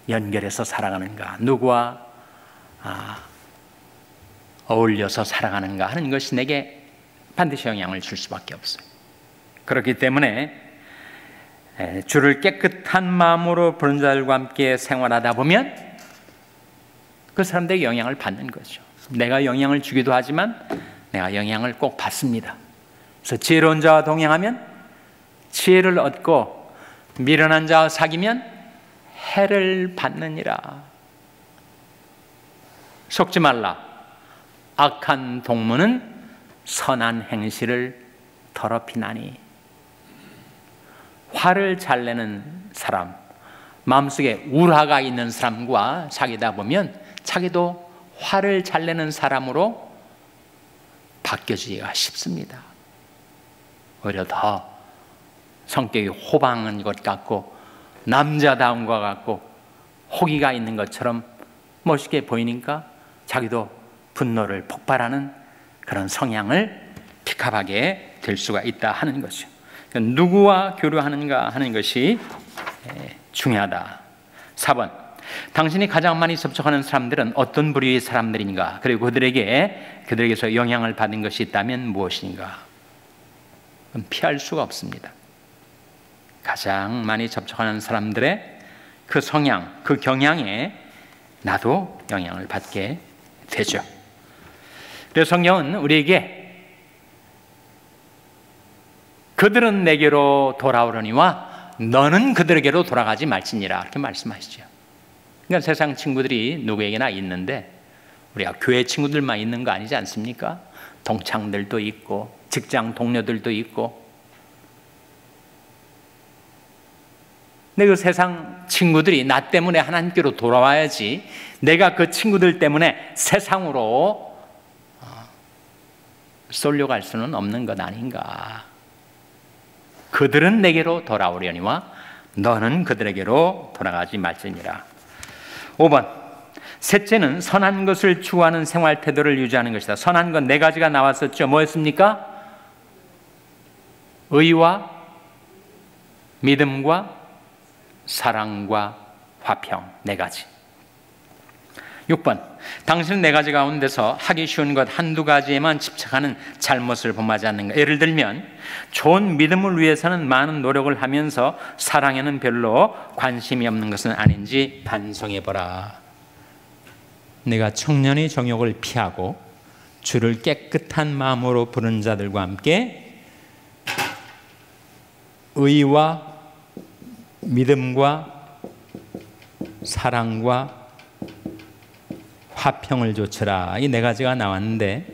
연결해서 살아가는가, 누구와 어울려서 살아가는가 하는 것이 내게 반드시 영향을 줄 수밖에 없어요. 그렇기 때문에 주를 깨끗한 마음으로 부른 자들과 함께 생활하다 보면 그 사람들에게 영향을 받는 거죠. 내가 영향을 주기도 하지만 내가 영향을 꼭 받습니다. 그래서 지혜로운 자와 동행하면 지혜를 얻고 미련한 자와 사귀면 해를 받느니라. 속지 말라. 악한 동무는 선한 행실을 더럽히나니. 화를 잘 내는 사람, 마음속에 우라가 있는 사람과 사귀다 보면 자기도 화를 잘 내는 사람으로 바뀌어지기가 쉽습니다. 오히려 더 성격이 호방한 것 같고 남자다운 것 같고 호기가 있는 것처럼 멋있게 보이니까 자기도 분노를 폭발하는 그런 성향을 픽업하게 될 수가 있다 하는 것이죠. 그러니까 누구와 교류하는가 하는 것이 중요하다. 4번, 당신이 가장 많이 접촉하는 사람들은 어떤 부류의 사람들인가? 그리고 그들에게서 영향을 받은 것이 있다면 무엇인가? 그건 피할 수가 없습니다. 가장 많이 접촉하는 사람들의 그 성향, 그 경향에 나도 영향을 받게 되죠. 그래서 성경은 우리에게 그들은 내게로 돌아오려니와 너는 그들에게로 돌아가지 말지니라 이렇게 말씀하시죠. 그러니까 세상 친구들이 누구에게나 있는데 우리가 교회 친구들만 있는 거 아니지 않습니까? 동창들도 있고 직장 동료들도 있고. 근데 그 세상 친구들이 나 때문에 하나님께로 돌아와야지 내가 그 친구들 때문에 세상으로 쏠려갈 수는 없는 것 아닌가. 그들은 내게로 돌아오려니와 너는 그들에게로 돌아가지 말지니라. 5번, 셋째는 선한 것을 추구하는 생활 태도를 유지하는 것이다. 선한 건 네 가지가 나왔었죠. 뭐였습니까? 의와 믿음과 사랑과 화평, 네 가지. 6번, 당신은 네 가지 가운데서 하기 쉬운 것 한두 가지에만 집착하는 잘못을 범하지 않는가. 예를 들면 좋은 믿음을 위해서는 많은 노력을 하면서 사랑에는 별로 관심이 없는 것은 아닌지 반성해보라. 내가 청년의 정욕을 피하고 주를 깨끗한 마음으로 부르는 자들과 함께 의와 믿음과 사랑과 화평을 조처라. 이 네 가지가 나왔는데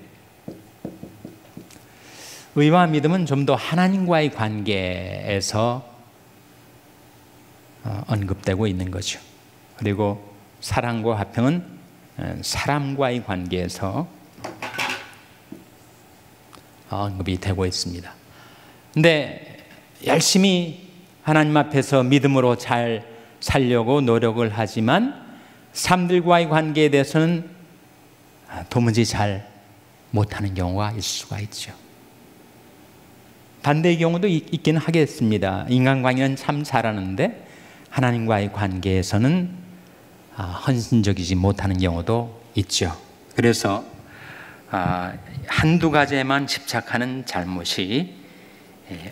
의와 믿음은 좀 더 하나님과의 관계에서 언급되고 있는 거죠. 그리고 사랑과 화평은 사람과의 관계에서 언급이 되고 있습니다. 근데 열심히 하나님 앞에서 믿음으로 잘 살려고 노력을 하지만 사람들과의 관계에 대해서는 도무지 잘 못하는 경우가 있을 수가 있죠. 반대의 경우도 있긴 하겠습니다. 인간관계는 참 잘하는데 하나님과의 관계에서는 헌신적이지 못하는 경우도 있죠. 그래서 한두 가지에만 집착하는 잘못이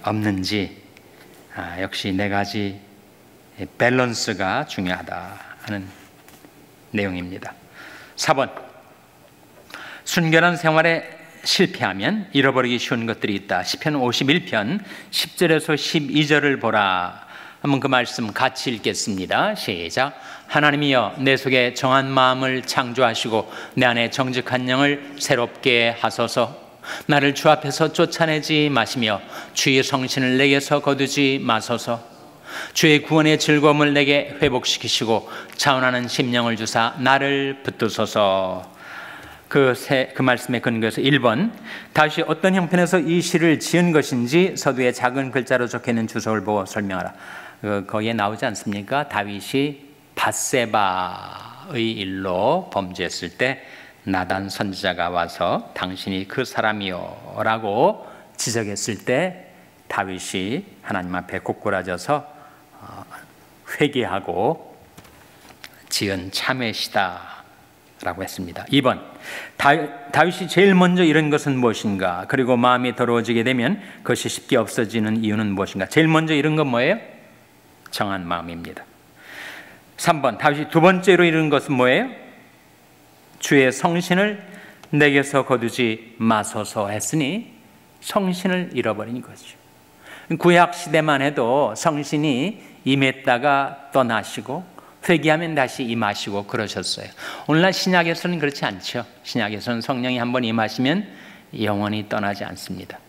없는지 역시 네 가지 밸런스가 중요하다 하는 내용입니다. 4번, 순결한 생활에 실패하면 잃어버리기 쉬운 것들이 있다. 시편 51편 10절에서 12절을 보라. 한번 그 말씀 같이 읽겠습니다. 시작. 하나님이여 내 속에 정한 마음을 창조하시고 내 안에 정직한 영을 새롭게 하소서. 나를 주 앞에서 쫓아내지 마시며 주의 성신을 내게서 거두지 마소서. 주의 구원의 즐거움을 내게 회복시키시고 차원하는 심령을 주사 나를 붙드소서. 그 말씀에 근거해서 1번, 다시 어떤 형편에서 이 시를 지은 것인지 서두에 작은 글자로 적혀있는 주석을 보고 설명하라. 거기에 나오지 않습니까? 다윗이 밧세바의 일로 범죄했을 때 나단 선지자가 와서 당신이 그 사람이요 라고 지적했을 때 다윗이 하나님 앞에 고꾸라져서 회개하고 지은 참회시다 라고 했습니다. 2번, 다윗이 제일 먼저 이런 것은 무엇인가? 그리고 마음이 더러워지게 되면 그것이 쉽게 없어지는 이유는 무엇인가? 제일 먼저 이런 건 뭐예요? 정한 마음입니다. 3번, 다윗이 두 번째로 이런 것은 뭐예요? 주의 성신을 내게서 거두지 마소서 했으니 성신을 잃어버린 거죠. 구약 시대만 해도 성신이 임했다가 떠나시고 회개하면 다시 임하시고 그러셨어요. 오늘날 신약에서는 그렇지 않죠. 신약에서는 성령이 한번 임하시면 영원히 떠나지 않습니다.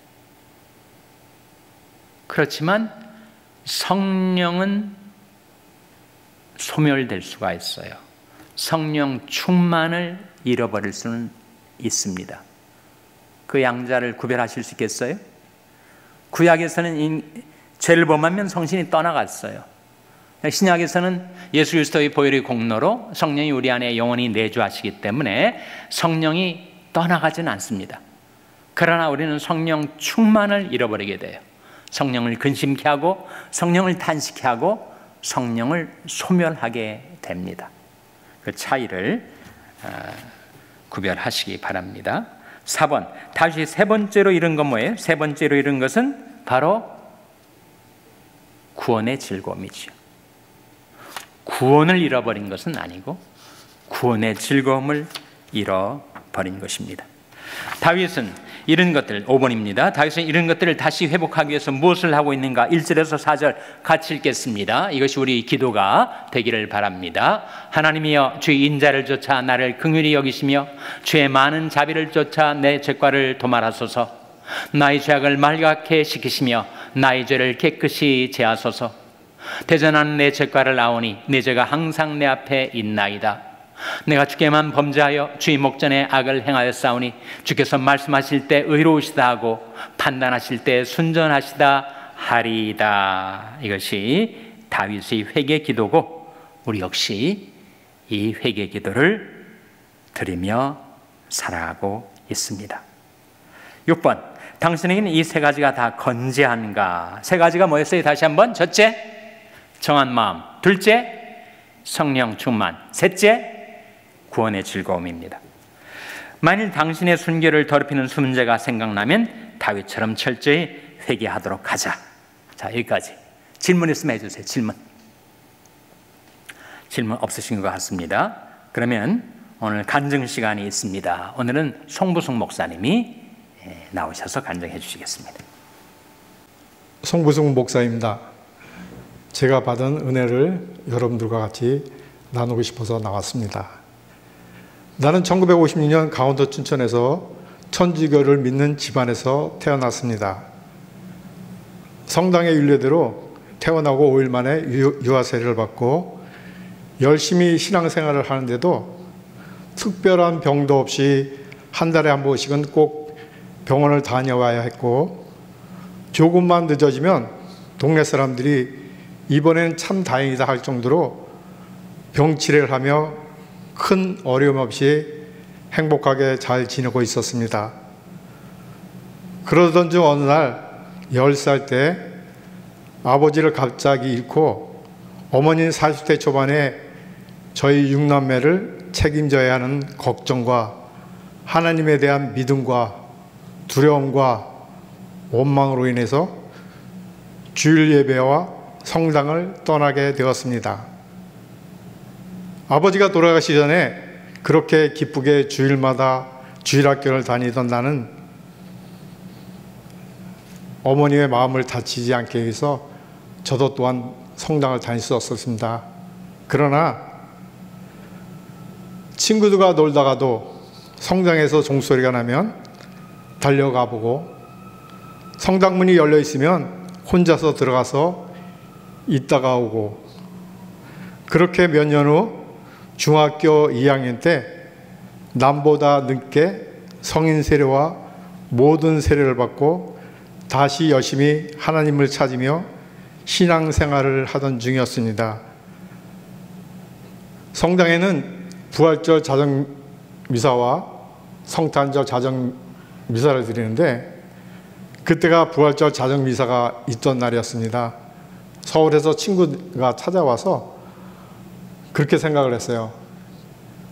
그렇지만 성령은 소멸될 수가 있어요. 성령 충만을 잃어버릴 수는 있습니다. 그 양자를 구별하실 수 있겠어요? 구약에서는 죄를 범하면 성신이 떠나갔어요. 신약에서는 예수 그리스도의 보혈의 공로로 성령이 우리 안에 영원히 내주하시기 때문에 성령이 떠나가지는 않습니다. 그러나 우리는 성령 충만을 잃어버리게 돼요. 성령을 근심케 하고 성령을 탄식케 하고 성령을 소멸하게 됩니다. 그 차이를 구별하시기 바랍니다. 4번, 다윗이 세 번째로 잃은 건 뭐예요? 세 번째로 잃은 것은 바로 구원의 즐거움이죠. 구원을 잃어버린 것은 아니고 구원의 즐거움을 잃어버린 것입니다. 다윗은 잃은 것들, 5번입니다. 다윗은 잃은 것들을 다시 회복하기 위해서 무엇을 하고 있는가? 1절에서 4절 같이 읽겠습니다. 이것이 우리 기도가 되기를 바랍니다. 하나님이여, 주의 인자를 쫓아 나를 긍휼히 여기시며 주의 많은 자비를 쫓아 내 죄과를 도말하소서. 나의 죄악을 말갛게 시키시며 나의 죄를 깨끗이 제하소서. 대전하는 내 죄과를 아오니 내 죄가 항상 내 앞에 있나이다. 내가 주께만 범죄하여 주의 목전에 악을 행하였사오니 주께서 말씀하실 때 의로우시다 하고 판단하실 때 순전하시다 하리이다. 이것이 다윗의 회개 기도고 우리 역시 이 회개 기도를 드리며 살아가고 있습니다. 6번, 당신에게는 이 세 가지가 다 건재한가? 세 가지가 뭐였어요? 다시 한번. 첫째, 정한 마음. 둘째, 성령 충만. 셋째, 구원의 즐거움입니다. 만일 당신의 순결을 더럽히는 문제가 생각나면 다윗처럼 철저히 회개하도록 하자. 자, 여기까지. 질문 있으면 해주세요. 질문 없으신 것 같습니다. 그러면 오늘 간증 시간이 있습니다. 오늘은 송부승 목사님이 나오셔서 간증해 주시겠습니다. 송부승 목사입니다. 제가 받은 은혜를 여러분들과 같이 나누고 싶어서 나왔습니다. 나는 1956년 강원도 춘천에서 천주교를 믿는 집안에서 태어났습니다. 성당의 율례대로 태어나고 5일 만에 유아 세례를 받고 열심히 신앙생활을 하는데도 특별한 병도 없이 한 달에 한 번씩은 꼭 병원을 다녀와야 했고, 조금만 늦어지면 동네 사람들이 이번엔 참 다행이다 할 정도로 병치레를 하며 큰 어려움 없이 행복하게 잘 지내고 있었습니다. 그러던 중 어느 날 10살 때 아버지를 갑자기 잃고 어머니는 40대 초반에 저희 6남매를 책임져야 하는 걱정과 하나님에 대한 믿음과 두려움과 원망으로 인해서 주일 예배와 성당을 떠나게 되었습니다. 아버지가 돌아가시기 전에 그렇게 기쁘게 주일마다 주일학교를 다니던 나는 어머니의 마음을 다치지 않게 위해서 저도 또한 성당을 다닐 수 없었습니다. 그러나 친구들과 놀다가도 성당에서 종소리가 나면 달려가 보고 성당문이 열려 있으면 혼자서 들어가서 있다가 오고, 그렇게 몇 년 후 중학교 2학년 때 남보다 늦게 성인 세례와 모든 세례를 받고 다시 열심히 하나님을 찾으며 신앙생활을 하던 중이었습니다. 성당에는 부활절 자정미사와 성탄절 자정미사를 드리는데, 그때가 부활절 자정미사가 있던 날이었습니다. 서울에서 친구가 찾아와서 그렇게 생각을 했어요.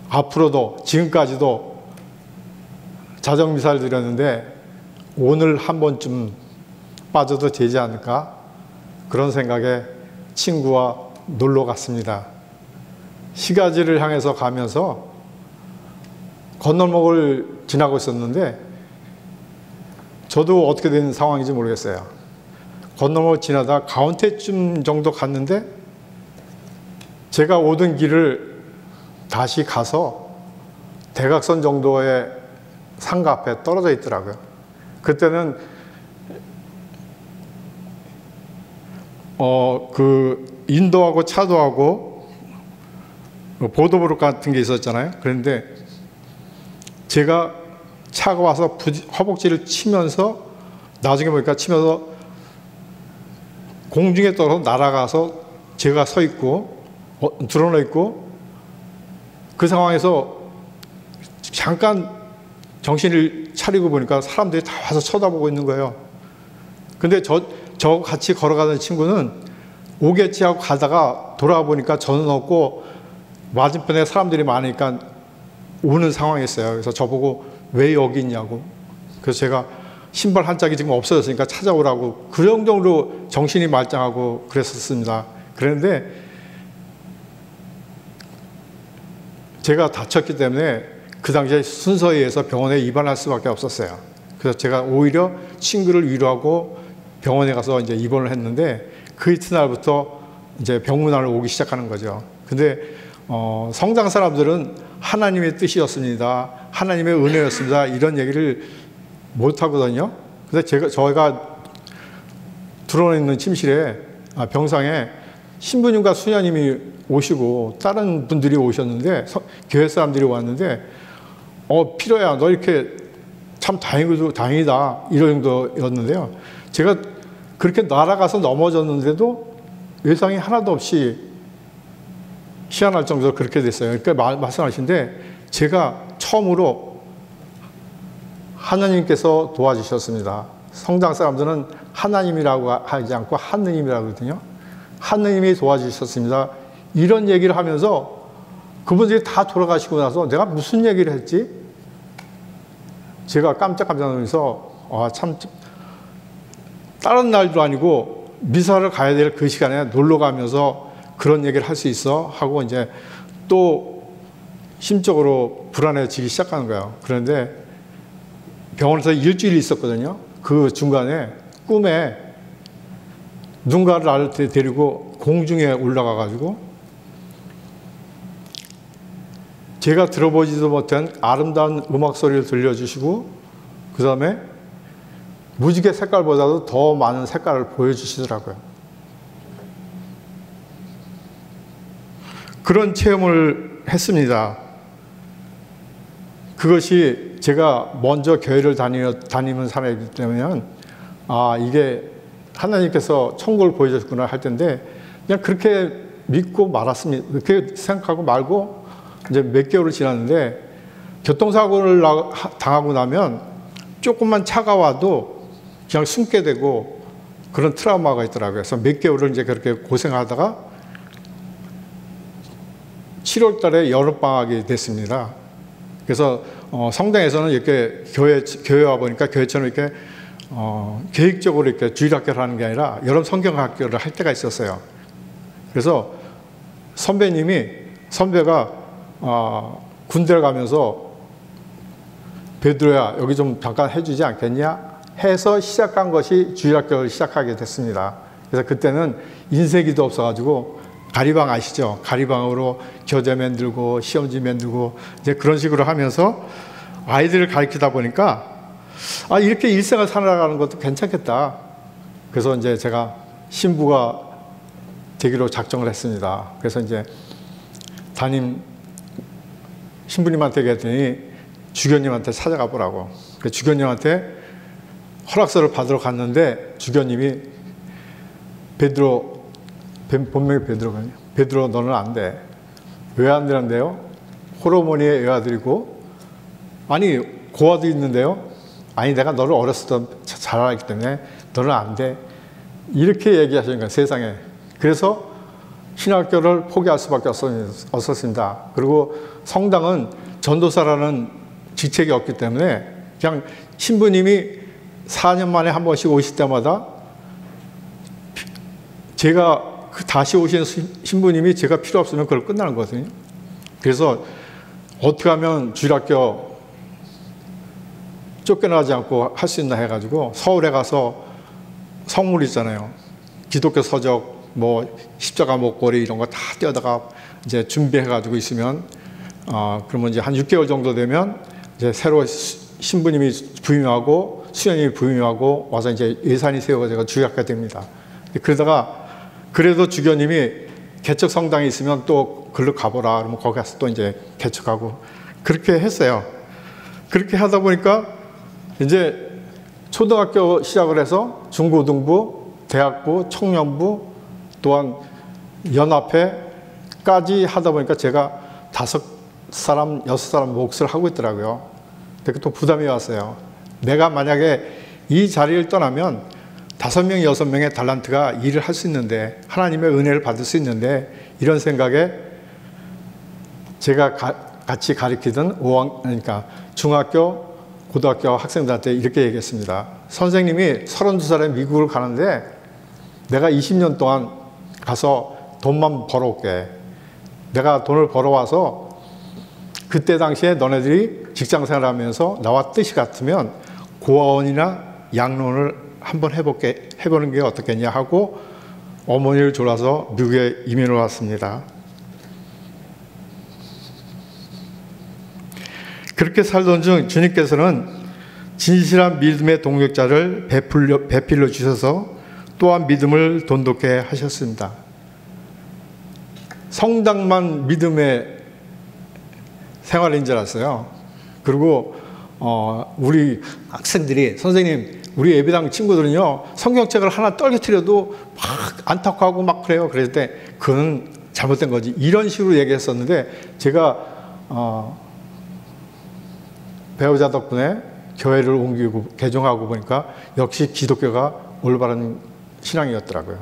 앞으로도 지금까지도 자정미사를 드렸는데 오늘 한 번쯤 빠져도 되지 않을까? 그런 생각에 친구와 놀러 갔습니다. 시가지를 향해서 가면서 건널목을 지나고 있었는데 저도 어떻게 된 상황인지 모르겠어요. 건널목을 지나다 가운데쯤 정도 갔는데 제가 오던 길을 다시 가서 대각선 정도의 상가 앞에 떨어져 있더라고요. 그때는 인도하고 차도하고 보도브룩 같은 게 있었잖아요. 그런데 제가 차가 와서 허벅지를 치면서 나중에 보니까 치면서 공중에 떨어져 날아가서 제가 서 있고 드러나 있고, 그 상황에서 잠깐 정신을 차리고 보니까 사람들이 다 와서 쳐다보고 있는 거예요. 근데 저 같이 걸어가던 친구는 오겠지 하고 가다가 돌아와 보니까 저는 없고 맞은편에 사람들이 많으니까 우는 상황이었어요. 그래서 저보고 왜 여기 있냐고. 그래서 제가 신발 한 짝이 지금 없어졌으니까 찾아오라고 그 정도로 정신이 말짱하고 그랬었습니다. 그런데 제가 다쳤기 때문에 그 당시에 순서에 의해서 병원에 입원할 수밖에 없었어요. 그래서 제가 오히려 친구를 위로하고 병원에 가서 이제 입원을 했는데 그 이튿날부터 이제 병문안을 오기 시작하는 거죠. 근데 성당 사람들은 하나님의 뜻이었습니다. 하나님의 은혜였습니다. 이런 얘기를 못 하거든요. 그래서 저희가 들어있는 침실에 병상에 신부님과 수녀님이 오시고 다른 분들이 오셨는데 교회 사람들이 왔는데 피로야 너 이렇게 참 다행이다 이런 정도였는데요. 제가 그렇게 날아가서 넘어졌는데도 외상이 하나도 없이 희한할 정도로 그렇게 됐어요. 그러니까 말씀하신데 제가 처음으로 하나님께서 도와주셨습니다. 성당 사람들은 하나님이라고 하지 않고 하느님이라고 하거든요. 하느님이 도와주셨습니다. 이런 얘기를 하면서 그분들이 다 돌아가시고 나서 내가 무슨 얘기를 했지? 제가 깜짝깜짝 놀라면서 참 다른 날도 아니고 미사를 가야 될 그 시간에 놀러 가면서 그런 얘기를 할 수 있어 하고 이제 또 심적으로 불안해지기 시작하는 거예요. 그런데 병원에서 일주일 있었거든요. 그 중간에 꿈에 누군가를 나를 데리고 공중에 올라가 가지고 제가 들어보지도 못한 아름다운 음악 소리를 들려주시고 그 다음에 무지개 색깔보다도 더 많은 색깔을 보여주시더라고요. 그런 체험을 했습니다. 그것이 제가 먼저 교회를 다니는 사람이기 때문에 이게 하나님께서 천국을 보여줬구나 할 텐데 그냥 그렇게 믿고 말았습니다. 그렇게 생각하고 말고 이제 몇 개월을 지났는데 교통사고를 당하고 나면 조금만 차가 와도 그냥 숨게 되고 그런 트라우마가 있더라고요. 그래서 몇 개월을 이제 그렇게 고생하다가 7월 달에 여름방학이 됐습니다. 그래서 성당에서는 이렇게 교회 와 보니까 교회처럼 이렇게 계획적으로 이렇게 주일학교를 하는 게 아니라 여름 성경학교를 할 때가 있었어요. 그래서 선배가 군대를 가면서 베드로야 여기 좀 잠깐 해주지 않겠냐 해서 시작한 것이 주일학교를 시작하게 됐습니다. 그래서 그때는 인쇄기도 없어가지고 가리방 아시죠? 가리방으로 교재 만들고 시험지 만들고 이제 그런 식으로 하면서 아이들을 가르치다 보니까 이렇게 일생을 살아가는 것도 괜찮겠다. 그래서 이제 제가 신부가 되기로 작정을 했습니다. 그래서 이제 담임 신부님한테 얘기했더니 주교님한테 찾아가 보라고. 그 주교님한테 허락서를 받으러 갔는데 주교님이 본명이 베드로거든요. 베드로 너는 안 돼. 왜 안 되는데요? 호르몬이의 외아들이고 아니 고아도 있는데요. 아니 내가 너를 어렸을 때 잘 알기 때문에 너는 안 돼. 이렇게 얘기하시는 거예요. 세상에. 그래서 신학교를 포기할 수밖에 없었습니다. 그리고 성당은 전도사라는 직책이 없기 때문에 그냥 신부님이 4년 만에 한 번씩 오실 때마다 제가 다시 오신 신부님이 제가 필요 없으면 그걸 끝나는 거거든요. 그래서 어떻게 하면 주일학교 쫓겨나지 않고 할 수 있나 해가지고 서울에 가서 성물 있잖아요. 기독교 서적, 십자가 목걸이 이런 거 다 떼어다가 이제 준비해가지고 있으면 그러면 이제 한 6개월 정도 되면 이제 새로 신부님이 부임하고 수녀님이 부임하고 와서 이제 예산이 세워져서 주일학교가 됩니다. 그러다가 그래도 주교님이 개척 성당에 있으면 또 글로 가보라. 그러면 거기 가서 또 이제 개척하고 그렇게 했어요. 그렇게 하다 보니까 이제 초등학교 시작을 해서 중고등부, 대학부, 청년부 또한 연합회까지 하다 보니까 제가 5사람, 6사람 몫을 하고 있더라고요. 그렇게 또 부담이 왔어요. 내가 만약에 이 자리를 떠나면 5명, 6명의 달란트가 일을 할 수 있는데, 하나님의 은혜를 받을 수 있는데, 이런 생각에 제가 같이 가르치던 그러니까 중학교, 고등학교 학생들한테 이렇게 얘기했습니다. 선생님이 32살에 미국을 가는데 내가 20년 동안 가서 돈만 벌어올게. 내가 돈을 벌어와서 그때 당시에 너네들이 직장생활하면서 나와 뜻이 같으면 고아원이나 양로원을 한번 해보는 게 어떻겠냐 하고 어머니를 졸라서 미국에 이민을 왔습니다. 그렇게 살던 중 주님께서는 진실한 믿음의 동력자를 배필로 주셔서 또한 믿음을 돈독해 하셨습니다. 성당만 믿음의 생활인 줄 알았어요. 그리고 우리 학생들이 선생님 우리 예배당 친구들은요 성경책을 하나 떨어뜨려도 막 안타까워하고 막 그래요. 그랬을 때 그건 잘못된 거지 이런 식으로 얘기했었는데 제가 배우자 덕분에 교회를 옮기고 개종하고 보니까 역시 기독교가 올바른 신앙이었더라고요.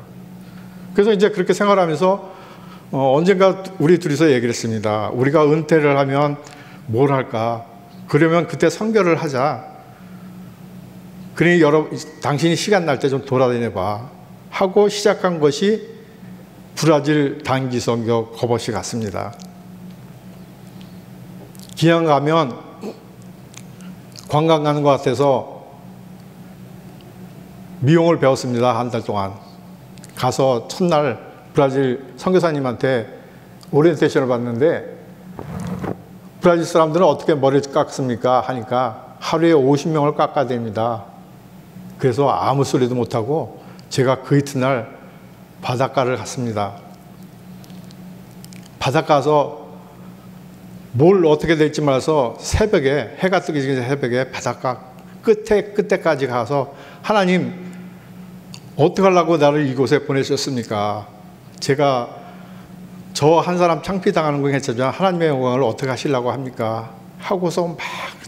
그래서 이제 그렇게 생활하면서 언젠가 우리 둘이서 얘기를 했습니다. 우리가 은퇴를 하면 뭘 할까? 그러면 그때 선교를 하자. 그러니 당신이 시간 날 때 좀 돌아다녀 봐. 하고 시작한 것이 브라질 단기 선교 거버시 갔습니다. 기왕 가면 관광 가는 것 같아서 미용을 배웠습니다. 한 달 동안. 가서 첫날 브라질 선교사님한테 오리엔테이션을 받는데 브라질 사람들은 어떻게 머리를 깎습니까? 하니까 하루에 50명을 깎아야 됩니다. 그래서 아무 소리도 못하고 제가 그 이튿날 바닷가를 갔습니다. 바닷가 가서 뭘 어떻게 될지 몰라서 새벽에 해가 뜨기 전에 새벽에 바닷가 끝에까지 가서 하나님 어떻게 하려고 나를 이곳에 보내셨습니까? 제가 저 한 사람 창피당하는 건 괜찮지만 하나님의 영광을 어떻게 하시려고 합니까? 하고서 막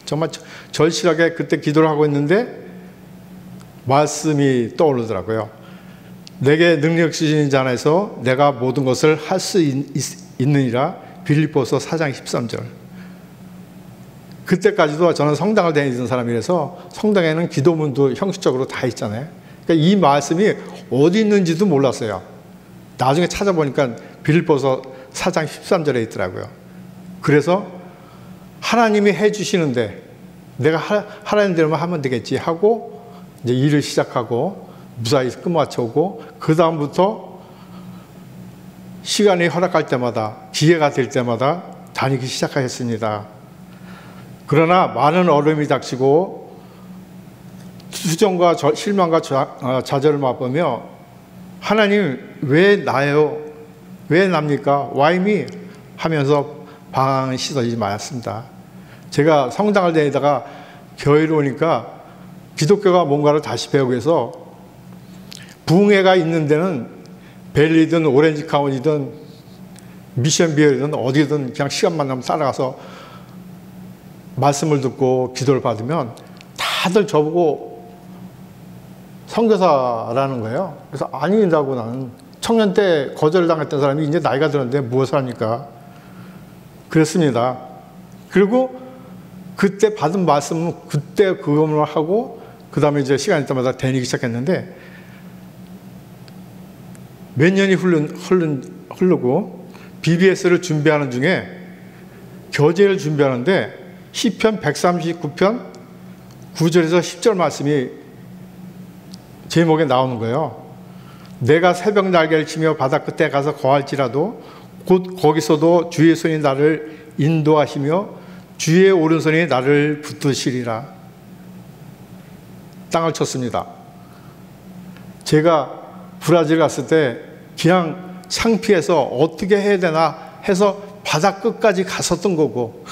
정말 절실하게 그때 기도를 하고 있는데 말씀이 떠오르더라고요. 내게 능력 주신 자 안에서 내가 모든 것을 할 수 있느니라. 빌립보서 4장 13절. 그때까지도 저는 성당을 다니던 사람이라서 성당에는 기도문도 형식적으로 다 있잖아요. 그러니까 이 말씀이 어디 있는지도 몰랐어요. 나중에 찾아보니까 빌립보서 4장 13절에 있더라고요. 그래서 하나님이 해주시는데 내가 하라는 대로만 하면 되겠지 하고 이제 일을 시작하고 무사히 끝마쳐오고 그 다음부터 시간이 허락할 때마다 기회가 될 때마다 다니기 시작하였습니다. 그러나 많은 어려움이 닥치고 수정과 실망과 좌절을 맛보며 하나님 왜 나요? 왜 납니까? Why me? 하면서 방황이 시도하지 말았습니다. 제가 성당을 다니다가 교회로 오니까 기독교가 뭔가를 다시 배우기 위해서 부흥회가 있는 데는 벨리든 오렌지 카운티든 미션 비어이든 어디든 그냥 시간만 나면 따라가서 말씀을 듣고 기도를 받으면 다들 저보고 선교사라는 거예요. 그래서 아니라고 나는 청년 때 거절당했던 사람이 이제 나이가 들었는데 무엇을 합니까? 그랬습니다. 그리고 그때 받은 말씀은 그때 그것만 하고 그 다음에 이제 시간이 때마다 다니기 시작했는데 몇 년이 흐르고 BBS를 준비하는 중에 교재를 준비하는데 시편 139편 9절에서 10절 말씀이 제목에 나오는 거예요. 내가 새벽 날개를 치며 바다 끝에 가서 거할지라도 곧 거기서도 주의 손이 나를 인도하시며 주의 오른손이 나를 붙드시리라. 땅을 쳤습니다. 제가 브라질 갔을 때 그냥 창피해서 어떻게 해야 되나 해서 바다 끝까지 갔었던 거고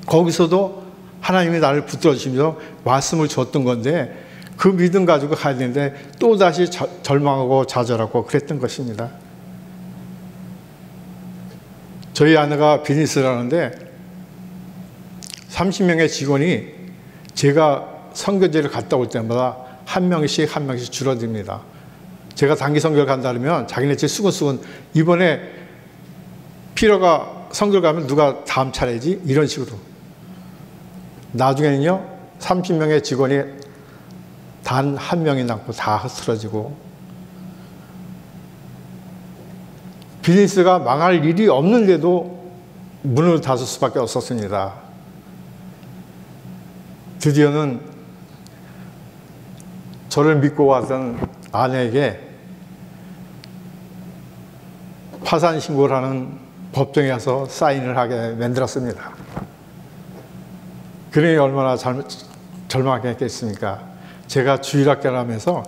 거기서도 하나님이 나를 붙들어 주시면서 말씀을 줬던 건데 그 믿음 가지고 가야 되는데 또다시 절망하고 좌절하고 그랬던 것입니다. 저희 아내가 비즈니스를 하는데 30명의 직원이 제가 선교제를 갔다 올 때마다 한 명씩 줄어듭니다. 제가 단기 선교를 간다 그러면 자기네 집 수근수근 이번에 피로가 선교를 가면 누가 다음 차례지? 이런 식으로. 나중에는요 30명의 직원이 단 한 명이 남고 다 흐트러지고 비즈니스가 망할 일이 없는데도 문을 닫을 수밖에 없었습니다. 드디어는 저를 믿고 왔던 아내에게 파산 신고를 하는 법정에 가서 사인을 하게 만들었습니다. 그러니 얼마나 절망했겠습니까? 제가 주일학교를 하면서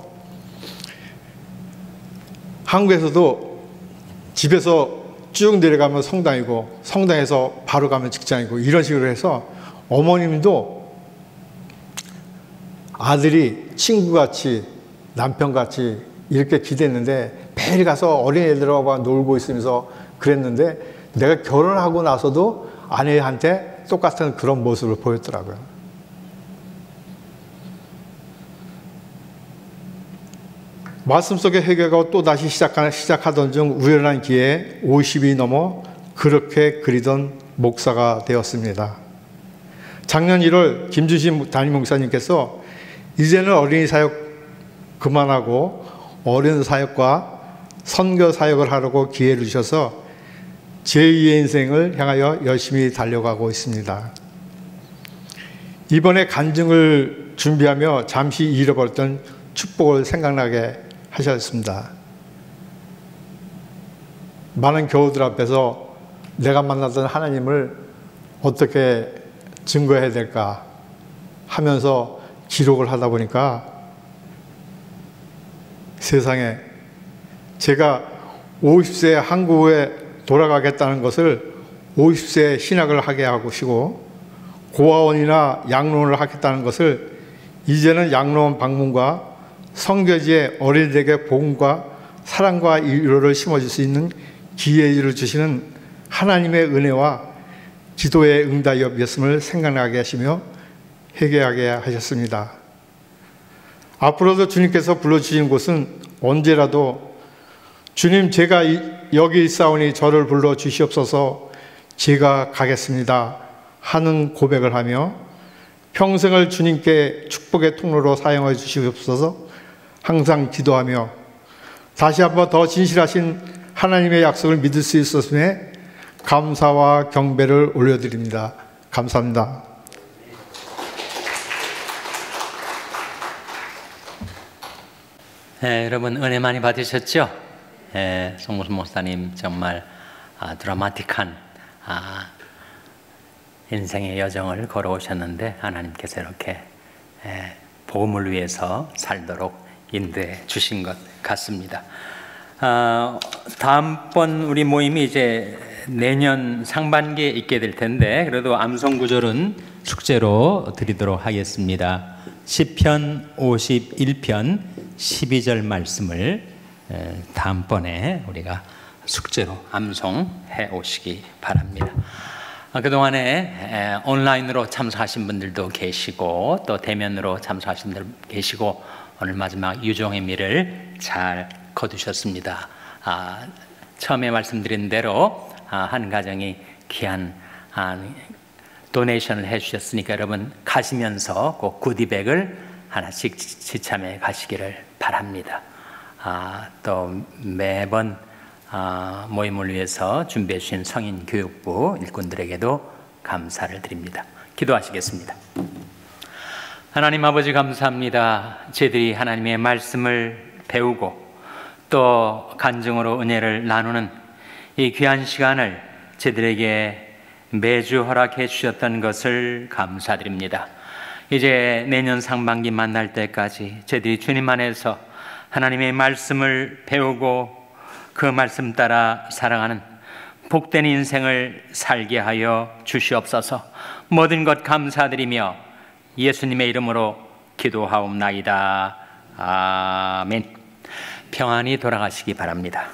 한국에서도 집에서 쭉 내려가면 성당이고 성당에서 바로 가면 직장이고 이런 식으로 해서 어머님도 아들이 친구같이 남편같이 이렇게 기댔는데 매일 가서 어린애들하고 놀고 있으면서 그랬는데 내가 결혼하고 나서도 아내한테 똑같은 그런 모습을 보였더라고요. 말씀 속의 회개가 또다시 시작하던 중 우연한 기회에 50이 넘어 그렇게 그리던 목사가 되었습니다. 작년 1월 김주신 담임 목사님께서 이제는 어린이 사역 그만하고 어린 사역과 선교 사역을 하려고 기회를 주셔서 제2의 인생을 향하여 열심히 달려가고 있습니다. 이번에 간증을 준비하며 잠시 잃어버렸던 축복을 생각나게 하셨습니다. 많은 교우들 앞에서 내가 만났던 하나님을 어떻게 증거해야 될까 하면서 기록을 하다 보니까 세상에 제가 50세에 한국에 돌아가겠다는 것을 50세에 신학을 하게 하시고 고아원이나 양로원을 하겠다는 것을 이제는 양로원 방문과 선교지의 어린이들에게 복음과 사랑과 위로를 심어줄 수 있는 기회를 주시는 하나님의 은혜와 기도의 응답이었음을 생각나게 하시며 회개하게 하셨습니다. 앞으로도 주님께서 불러주신 곳은 언제라도 주님 제가 여기 있사오니 저를 불러 주시옵소서 제가 가겠습니다 하는 고백을 하며 평생을 주님께 축복의 통로로 사용해 주시옵소서 항상 기도하며 다시 한번 더 진실하신 하나님의 약속을 믿을 수 있었음에 감사와 경배를 올려드립니다. 감사합니다. 네, 여러분 은혜 많이 받으셨죠? 네, 송무수 목사님 정말 드라마틱한 인생의 여정을 걸어오셨는데 하나님께서 이렇게 복음을 위해서 살도록 인도해 주신 것 같습니다. 다음번 우리 모임이 이제 내년 상반기에 있게 될 텐데 그래도 암송구절은 숙제로 드리도록 하겠습니다. 시편 51편 12절 말씀을 다음번에 우리가 숙제로 암송해 오시기 바랍니다. 그동안에 온라인으로 참석하신 분들도 계시고 또 대면으로 참석하신 분들 계시고 오늘 마지막 유종의 미를 잘 거두셨습니다. 처음에 말씀드린 대로 한 가정이 귀한 도네이션을 해주셨으니까 여러분 가시면서 꼭 구디백을 하나씩 지참해 가시기를 바랍니다. 또 매번 모임을 위해서 준비해 주신 성인교육부 일꾼들에게도 감사를 드립니다. 기도하시겠습니다. 하나님 아버지 감사합니다. 저희들이 하나님의 말씀을 배우고 또 간증으로 은혜를 나누는 이 귀한 시간을 저희들에게 매주 허락해 주셨던 것을 감사드립니다. 이제 내년 상반기 만날 때까지 저희들이 주님 안에서 하나님의 말씀을 배우고 그 말씀 따라 살아가는 복된 인생을 살게 하여 주시옵소서. 모든 것 감사드리며 예수님의 이름으로 기도하옵나이다. 아멘. 평안히 돌아가시기 바랍니다.